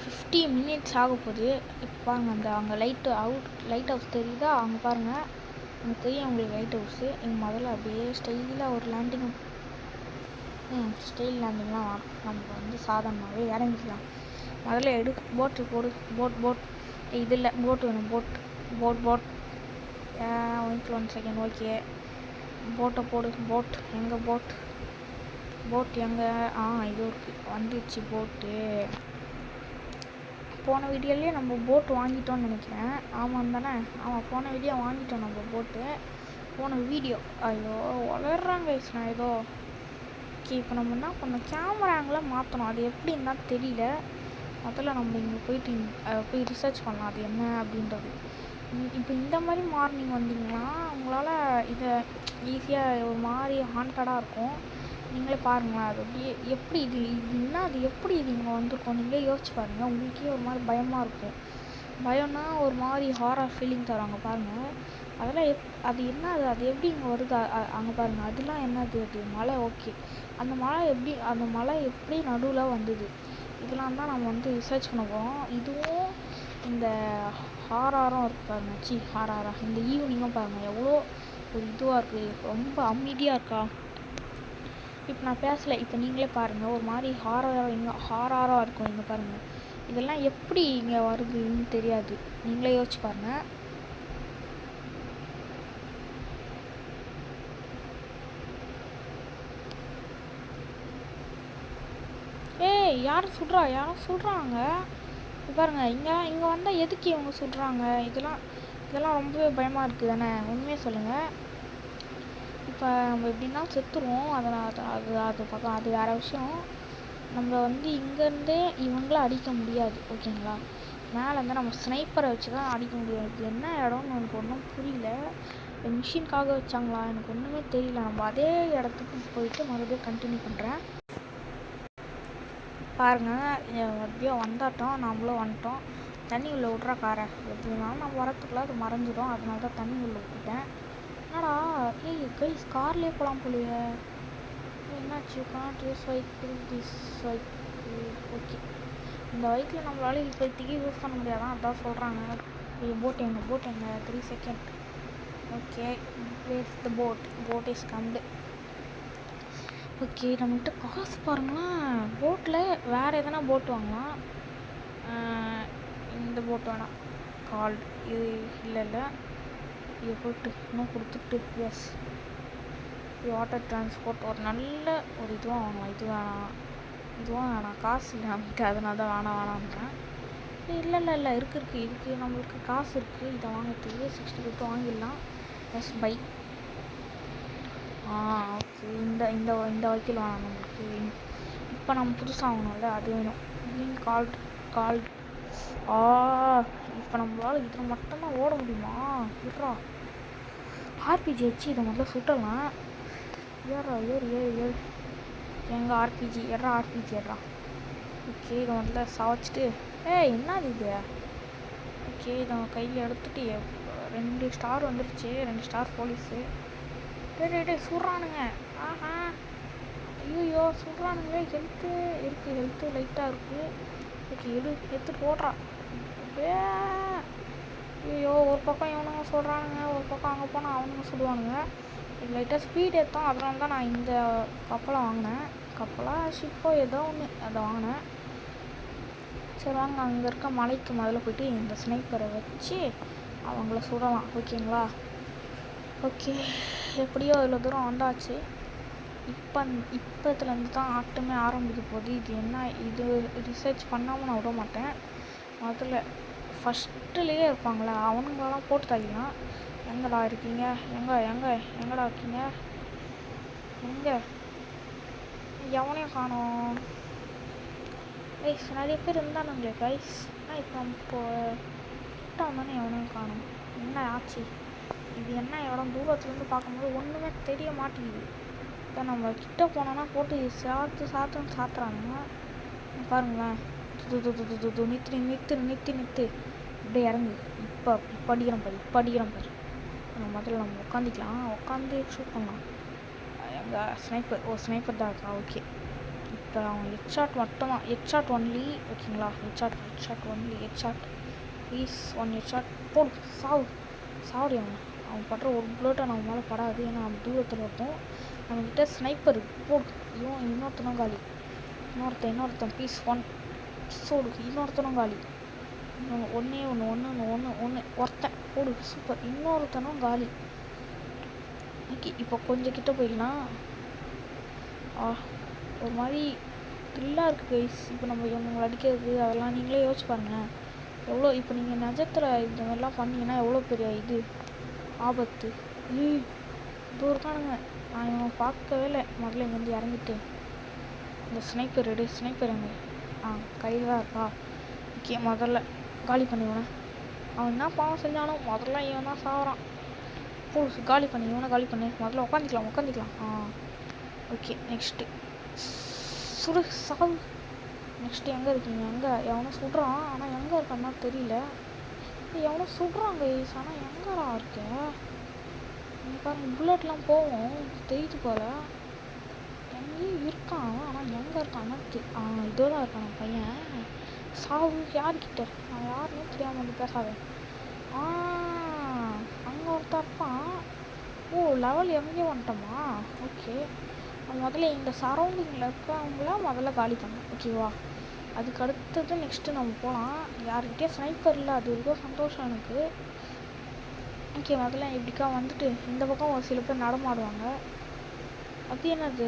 50 minutes ஆக போகுது. இப்போ பாருங்கள் அங்கே லைட் ஹவுஸ் தெரியுதா? அங்கே பாருங்கள் எனக்கு தெரியும் உங்களுக்கு லைட் ஹவுஸு. இங்கே முதல்ல அப்படியே ஸ்டைலாக ஒரு லேண்டிங். ஸ்டைல் லேண்டிங்லாம் வேணாம், நம்ம வந்து சாதாரணமாகவே இறங்கிக்கலாம். முதல்ல போட்டு போடு. போட் இது இல்லை, போட்டு வேணும். Boat 1 second. ஓகே, போட்டை போடு. போட் எங்கே? போட் எங்கே? இது இருக்குது, வந்துடுச்சு போட்டு. போன வீடியோலேயே நம்ம போட்டு வாங்கிட்டோம்னு நினைக்கிறேன். ஆமாம் தானே? ஆமாம், போன வீடியோ வாங்கிட்டோம் நம்ம போட்டு. போன வீடியோ ஐயோ வளர்றாங்க நான் ஏதோ. ஓகே, இப்போ நம்ம என்ன பண்ணோம், கேமரா ஆங்கிளாக மாற்றணும். அது எப்படின்னு தான் தெரியல. முதல்ல நம்ம இங்கே போய் ரிசர்ச் பண்ணலாம் அது என்ன அப்படின்றது. இப்போ இந்த மாதிரி மார்னிங் வந்தீங்கன்னா உங்களால் இதை ஈஸியாக ஒரு மாதிரி ஹாண்டடாக இருக்கும். நீங்களே பாருங்களேன், அது அப்படியே எப்படி இது அது எப்படி இது இங்கே வந்திருக்கோம் நீங்களே யோசிச்சு பாருங்கள். உங்களுக்கே ஒரு மாதிரி பயமாக இருக்கும். பயம்னா ஒரு மாதிரி ஹாரர் ஃபீலிங் தருவாங்க பாருங்கள். அதெல்லாம் அது என்ன அது எப்படி இங்கே வருது அங்கே பாருங்கள். அதெல்லாம் என்னது? அது மலை. ஓகே, அந்த மலை எப்படி நடுவில் வந்தது? இதெல்லாம் தான் நம்ம வந்து ரிசர்ச் பண்ண போகிறோம். இதுவும் இந்த ஹாராரம் இருக்குது பாருங்க. ஹாராரா இந்த ஈவினிங்கும் பாருங்கள் எவ்வளோ ஒரு இதுவாக இருக்குது, ரொம்ப அமைதியாக இருக்கா. இப்போ நான் பேசலை, இப்போ நீங்களே பாருங்கள், ஒரு மாதிரி ஹாராராக இருக்கும் இங்கே பாருங்கள். இதெல்லாம் எப்படி இங்கே வருதுன்னு தெரியாது, நீங்களே யோசிச்சு பாருங்கள். யாரும் சுடுறாங்க பாருங்கள். இங்கே வந்தால் எதுக்கு இவங்க சுடுறாங்க? இதெல்லாம் ரொம்பவே பயமாக இருக்குது தானே, உண்மையே சொல்லுங்கள். இப்போ நம்ம எப்படின்னா செத்துருவோம், அது பக்கம் அது வேறு விஷயம். நம்ம வந்து இங்கேருந்தே இவங்கள அடிக்க முடியாது, ஓகேங்களா? மேலேருந்து நம்ம ஸ்னைப்பரை வச்சு தான் அடிக்க முடியும். இது என்ன இடம்னு எனக்கு ஒன்றும் புரியல. மிஷினுக்காக வச்சாங்களா எனக்கு ஒன்றுமே தெரியல. நம்ம அதே இடத்துக்கு போயிட்டு மறுபடியும் கண்டினியூ பண்ணுறேன். பாருங்கள், எப்படியோ வந்தாட்டோம், நம்மளும் வந்துட்டோம். தண்ணி உள்ளே விட்ற காரை எப்படினாலும் நம்ம வரத்துக்குள்ள அது மறைஞ்சிடும். அதனால தான் தண்ணி உள்ளே விட்டுட்டேன். என்னடா கைஸ், கார்லேயே போகலாம் போலியே. என்னாச்சு? Gantt use cycle. ஓகே, இந்த பைக்கில் நம்மளால இப்போதைக்கு யூஸ் பண்ண முடியாதான், அதான் சொல்கிறாங்க. போட் எங்க 3 second. Okay, where's the boat is கம்டு. ஓகே, நம்மகிட்ட காசு பாருங்களேன். போட்டில் வேறு எதனா போட் வாங்கலாம். இந்த போட் வேணாம், கால்டு இது இல்லை. இது போட்டு இன்னும் கொடுத்துட்டு எஸ் வாட்டர் டிரான்ஸ்போர்ட் ஒரு நல்ல ஒரு இதுவாக வாங்கலாம். இதுவும் வேணாம், காசு இல்லை நம்மகிட்ட, அதனால தான் வேணான்றேன். இல்லை இருக்குது இதுக்கு நம்மளுக்கு காசு இருக்குது. இதை வாங்கிறதுக்கு 60 கொடுத்து வாங்கிடலாம். Yes buy. ஓகே, இந்த வைக்கிள் வேணாம் நம்மளுக்கு. இப்போ நம்ம புதுசாக வாங்கணும்ல, அது வேணும். Green called. இப்போ நம்மளால் இதில் மட்டும்தான் ஓட முடியுமா? இருறா, ஆர்பிஜி வச்சு இதை முதல்ல சுட்டலாம். ஏறு எங்கள் ஆர்பிஜி எட்ரா. ஓகே, இதை முதல்ல சாவச்சிட்டு என்னது இது? ஓகே, இதை கையில் எடுத்துகிட்டு 2 ஸ்டார் வந்துருச்சு, 2 ஸ்டார் போலீஸு. சுடுறானுங்க. ஐயோ சுடுறானுங்களே. ஹெல்த்து லைட்டாக இருக்குது. ஓகே, எடுத்துட்டு போடுறா. ஐயோ, ஒரு பக்கம் இவனுங்க சொல்கிறானுங்க, ஒரு பக்கம் அங்கே போனால் அவனுங்க சுடுவானுங்க. இது லைட்டாக ஸ்பீட் ஏற்றோம், அதனால தான் நான் இந்த கப்பலை வாங்கினேன். ஷிப்போ ஏதோ ஒன்று அதை வாங்கினேன். சரி வாங்க, அங்கே இருக்க மலைக்கு முதல்ல போய்ட்டு இந்த ஸ்னைப்பரை வச்சு அவங்கள சுடலாம், ஓகேங்களா? ஓகே, எப்படியோ இவ்வளோ தூரம் வந்தாச்சு. இப்போத்துலேருந்து தான் ஆட்டமே ஆரம்பிக்க போகுது. இது என்ன இது ரிசர்ச் பண்ணாமல் நான் விட மாட்டேன். முதல்ல ஃபஸ்ட்டுலேயே இருப்பாங்களே அவனுங்களெல்லாம் போட்டு தள்ளிடலாம். எங்கடா இருக்கீங்க? எங்கடா இருக்கீங்க? எவனையும் காணோம். நிறைய பேர் இருந்தானுங்களே கைஸ். இப்போ கிட்ட வந்தோன்னே எவனையும் காணோம். என்ன ஆச்சு? இது என்ன இடம்? தூரத்துலேருந்து பார்க்கும்போது ஒன்றுமே தெரிய மாட்டேங்குது. இப்போ நம்ம கிட்ட போனோன்னா போட்டு சாத்துறானுங்க பாருங்களேன். நித்து இப்படியே இறங்கு. இப்போ அடிக்கிறோம் பாரு. முதல்ல நம்ம உட்காந்து ஷூட் பண்ணலாம். எங்கள் ஸ்னைப்பர் தான் இருக்கா. ஓகே, இப்போ அவங்க ஹெட்ஷாட் மட்டும்தான், ஹெட்ஷாட் ஒன்லி, ஓகேங்களா? Headshot only. ப்ளீஸ் 1 ஹெட்ஷாட் போடு. சாவுடி அவன். அவன் படுற ஒரு புல்லட்டை நம்ம மேலே படாது. ஏன்னா நம்ம தூரத்தில் இருக்கும். நம்மக்கிட்ட ஸ்னைப்பர் போடு. இன்னொருத்தனும் காலி. இன்னொருத்தன் பீஸ் 1 சோடு. இன்னொருத்தனும் காலி. ஒன்று ஒருத்தன் போடு. சூப்பர். இன்னொருத்தனும் காலி. ஓகே, இப்போ கொஞ்சம் கிட்ட போயிடலாம். ஒரு மாதிரி த்ரில்லாக இருக்குது கைஸ். இப்போ நம்ம இவங்களை அடிக்கிறது அதெல்லாம் நீங்களே யோசிச்சு பாருங்கள். எவ்வளோ இப்போ நீங்கள் நிஜத்தில் இந்த மாதிரிலாம் பண்ணிங்கன்னா எவ்வளோ பெரிய இது ஆபத்து. இது இருக்கானுங்க. நான் இவனை பார்க்கவே இல்லை. முதல்ல இங்கேருந்து இறங்கிட்டு இந்த ஸ்னைப்பர் எங்கே கையில் தான் இருக்கா. ஓகே, முதல்ல காலி பண்ணிவிவனே. அவன் என்ன பாவம் செஞ்சாலும் முதல்ல இவன் தான் சாகிறான். காலி பண்ணி இவனை காலி பண்ணி முதல்ல உட்காந்துக்கலாம். ஓகே, நெக்ஸ்ட்டு சாவு. நெக்ஸ்ட்டு எங்கே இருக்கீங்க? எவனோ சுடுறான். ஆனால் எங்கே இருக்கான்னா தெரியல. எவனோ சுடுறாங்க கைஸ். ஆனால் எங்கடா இருக்க? இங்கே பாருங்க, புல்லட்லாம் போவோம் தெரியுது போல். எங்கேயும் இருக்கான். ஆனால் எங்கே இருக்கான்னா இதோ தான் இருக்கான் பையன். சாவு. யார்கிட்ட? நான் யாருன்னே தெரியாமல் வந்து பேசாத. அங்கே ஒருத்தர் இருப்பான். லெவல் எங்கேயும் வந்துட்டோமா? ஓகே, முதல்ல இந்த சரௌண்டிங்கில் இருக்கவங்கள முதல்ல காலி பண்ணேன். ஓகேவா? அதுக்கு அடுத்தது நெக்ஸ்ட்டு நம்ம போகலாம். யார்கிட்டே ஸ்னைப்பர் இல்லை, அது வரைக்கும் சந்தோஷம் எனக்கு. ஓகே, முதல்ல இப்படிக்கா வந்துட்டு இந்த பக்கம் ஒரு சில பேர் நடமாடுவாங்க. அது என்னது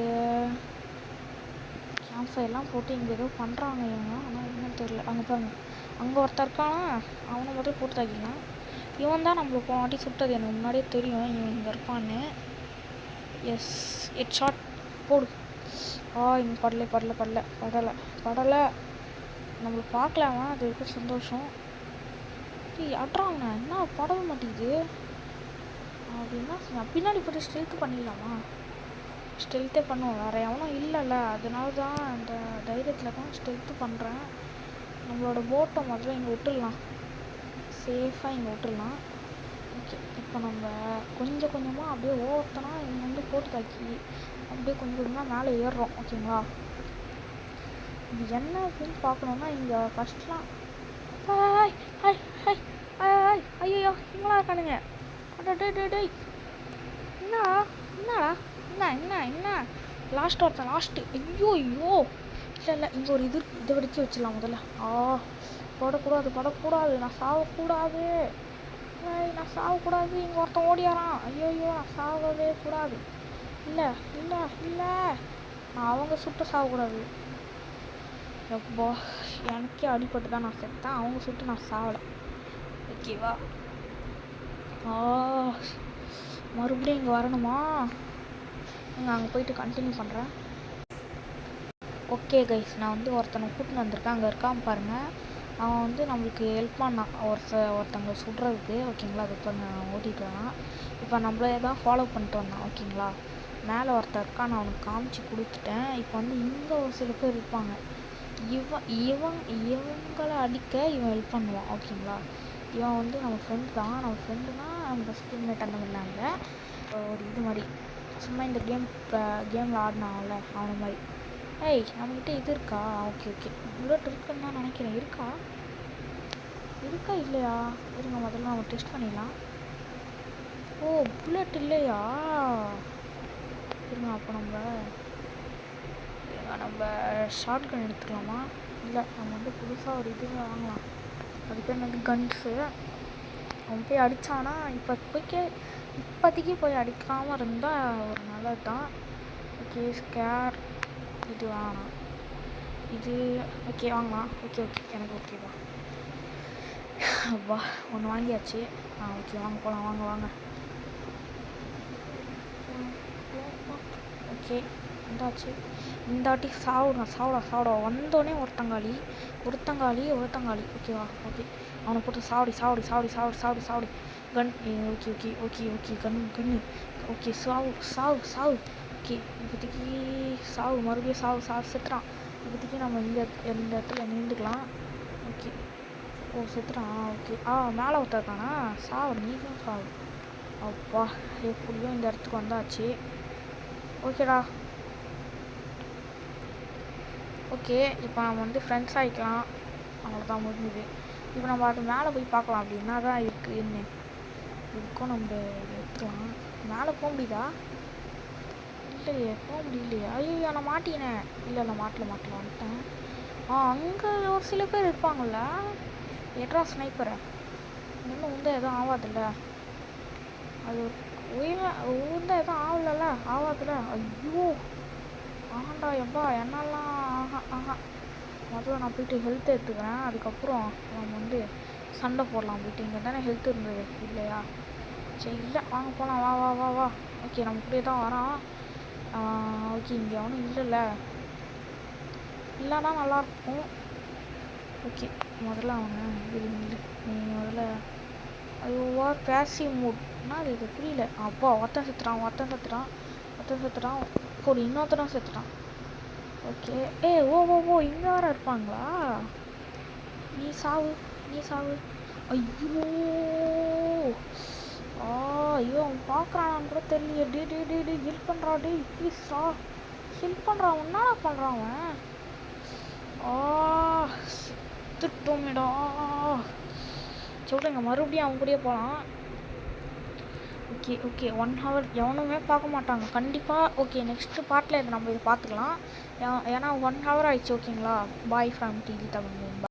கேம்ப்ஃபயர்லாம் போட்டு இங்கே ஏதோ பண்ணுறாங்க இவங்க. ஆனால் என்னன்னு தெரியல. அங்கே பாருங்க, அங்கே ஒருத்தர் இருக்கானா, அவனை முதல்ல போட்டு தாக்கிக்கலாம். இவன் தான் நம்மளை போனாட்டி சுட்டது. எனக்கு முன்னாடியே தெரியும் இவன் இங்கே இருப்பான்னு. எஸ், ஹெட் ஷாட் போடு. இங்கே படலை. நம்மளை பார்க்கலாமா? அது வரைக்கும் சந்தோஷம். அட்றாங்கண்ணா என்ன படவே மாட்டேங்குது அப்படின்னா பின்னாடி போய்ட்டு ஸ்டெல்த்து பண்ணிடலாமா? ஸ்டெல்த்தே பண்ணுவோம். வேறு எவனும் இல்லைல்ல, அதனால தான் அந்த தைரியத்தில் தான் ஸ்டெல்த்து பண்ணுறேன். நம்மளோட போட்டை முதல்ல இங்கே விட்டுடலாம். சேஃபாக இங்கே விட்டுடலாம். ஓகே, இப்போ நம்ம கொஞ்சம் கொஞ்சமாக அப்படியே ஓட்டனா இங்கே வந்து போட்டு தாக்கி அப்படியே கொஞ்சம் கொஞ்சமாக மேலே ஏறுறோம். ஓகேங்களா? இது என்ன அப்படின்னு பார்க்கணுன்னா இங்கே ஃபஸ்ட்லாம் ஐயோ இங்கெல்லாம் இருக்கானுங்க. டேய் என்னடா லாஸ்ட்டு ஐயோ இல்லை இங்கே ஒரு இதை வெடிச்சு வச்சிடலாம் முதல்ல. படக்கூடாது. நான் சாகக்கூடாது. இங்கே ஒருத்தன் ஓடியாரான். ஐயோ நான் சாகவே கூடாது. இல்லை நான் அவங்க சுட்டு சாகக்கூடாது. எப்போ எனக்கே அடிபட்டு தான் நான் செத்தேன். அவங்க சுட்டு நான் சாகலை. ஓகேவா? மறுபடியும் இங்கே வரணுமா? நீங்கள் அங்கே போயிட்டு கண்டினியூ பண்ணுறேன். ஓகே கைஸ், நான் வந்து ஒருத்தனை கூட்டின்னு வந்திருக்கேன். அங்கே இருக்கான் பாருங்கள். அவன் வந்து நம்மளுக்கு ஹெல்ப் பண்ணான் ஒருத்தவங்களை சுடுறதுக்கு. ஓகேங்களா? அது இப்போ நான் ஓட்டிகிட்டு வரான். இப்போ நம்மளே தான் ஃபாலோ பண்ணிட்டு வந்தான். ஓகேங்களா? மேலே ஒருத்தர் இருக்கான். நான் அவனுக்கு காமிச்சு கொடுத்துட்டேன். இப்போ வந்து இங்கே ஒரு சில பேர் இருப்பாங்க. இவங்களை அடிக்க இவன் ஹெல்ப் பண்ணுவான். ஓகேங்களா? இவன் வந்து நம்ம ஃப்ரெண்டு தான். நம்ம ஃப்ரெண்டுனா நம்ம ஸ்கூல்மேட் அந்த மாதிரிலாம் இல்லை. ஒரு இது மாதிரி சும்மா இந்த கேமில் ஆடினான்ல அவனை மாதிரி. நம்மக்கிட்ட இது இருக்கா? ஓகே புல்லட் இருக்குன்னு தான் நினைக்கிறேன். இருக்கா இல்லையா? இருங்க, முதல்ல நம்ம டெஸ்ட் பண்ணிடலாம். புல்லட் இல்லையா? இருங்க, அப்போ நம்ம ஷார்ட் கன் எடுத்துக்கலாமா? இல்லை, நம்ம வந்து புதுசாக ஒரு இது வாங்கலாம். அது பேர் வந்து கன்ஸு. அவன் போய் அடித்தானா இப்போதைக்கு போய் அடிக்காமல் இருந்தால் ஒரு நல்லது தான். ஓகே, ஸ்கேர் இது வாங்கலாம். இது ஓகே வாங்கலாம். ஓகே எனக்கு ஓகேவா? அப்பா ஒன்று வாங்கியாச்சு. ஓகே வாங்க. ஓகே வந்தாச்சு. இந்த வாட்டி சாவுடா. வந்தோடனே ஒருத்தங்காளி. ஓகேவா? ஓகே, அவனை போட்டு சாவடி. கன். ஓகே கன்னு. ஓகே, சாவு. ஓகே, இப்போதைக்கு சாவு. மறுபடியும் சாவு செத்துறான். இப்போதைக்கு நம்ம இந்த இடத்துல நின்றுக்கலாம். ஓகே, செத்துறான். ஓகே, மேலே ஒருத்தர் இருக்கானா? நீங்களும் சாவு. அப்பா எப்படியும் இந்த இடத்துக்கு வந்தாச்சு. ஓகேடா. ஓகே, இப்போ நம்ம வந்து ஃப்ரெண்ட்ஸ் ஆகிக்கலாம். அவ்வளோதான் முடிஞ்சுது. இப்போ நம்ம அது மேலே போய் பார்க்கலாம். அப்படி என்ன தான் இருக்குன்னு. இதுக்கும் நம்ம எடுத்துக்கலாம். மேலே போக முடியுதா? இல்லையே, போக முடியலையே. ஐயோ நான் மாட்டினேன். இல்லை மாட்டல வந்துட்டேன். அங்கே ஒரு சில பேர் இருப்பாங்கள்ல. எட்ரா ஸ்னைப்பரை இன்னும் உந்தா எதுவும் ஆகாதுல்ல. அது உந்தா எதுவும் ஆகலைல்ல, ஆகாதுல்ல. ஐயோ ஆண்டா எப்பா என்னெல்லாம் முதல்ல நான் போயிட்டு ஹெல்த் எடுத்துக்கிறேன். அதுக்கப்புறம் நம்ம சண்டை போடலாம் போயிட்டு. இங்கே தானே ஹெல்த் இருந்தது இல்லையா? சரி இல்லை வாங்க போகலாம். வா வா வா வா. ஓகே நம்ம இப்படியே தான் வரோம். ஓகே இங்கே ஒன்றும் இல்லைல்ல, இல்லைன்னா நல்லாயிருக்கும். ஓகே முதல்ல இல்லை நீ முதல்ல ஐயோவா பேசிவ் மூட்னா இது புரியல. அப்பா ஒருத்தன் செத்துட்டான் ஒரு இன்னொருத்தனும் செத்துட்டான். ஓகே ஓ இங்கே வேறு இருப்பாங்களா? நீ சாவு. ஐயோ ஐயோ அவன் பார்க்குறானான்னு கூட தெரியலையே. டே ஹெல்ப் பண்ணுறா. ப்ளீஸ்ரா ஹெல்ப் பண்ணுறான். என்னடா பண்ணுறான் அவன்? செத்துட்டோமேடா. சொல்லுங்க மறுபடியும் அவங்க கூடயே போகலாம். ஓகே 1 hour எவனுமே பார்க்க மாட்டாங்க கண்டிப்பாக. ஓகே நெக்ஸ்ட்டு பார்ட்டில் இதை நம்ம பார்த்துக்கலாம். ஏன்னா 1 hour ஆயிடுச்சு. ஓகேங்களா? Bye from TV Tamil.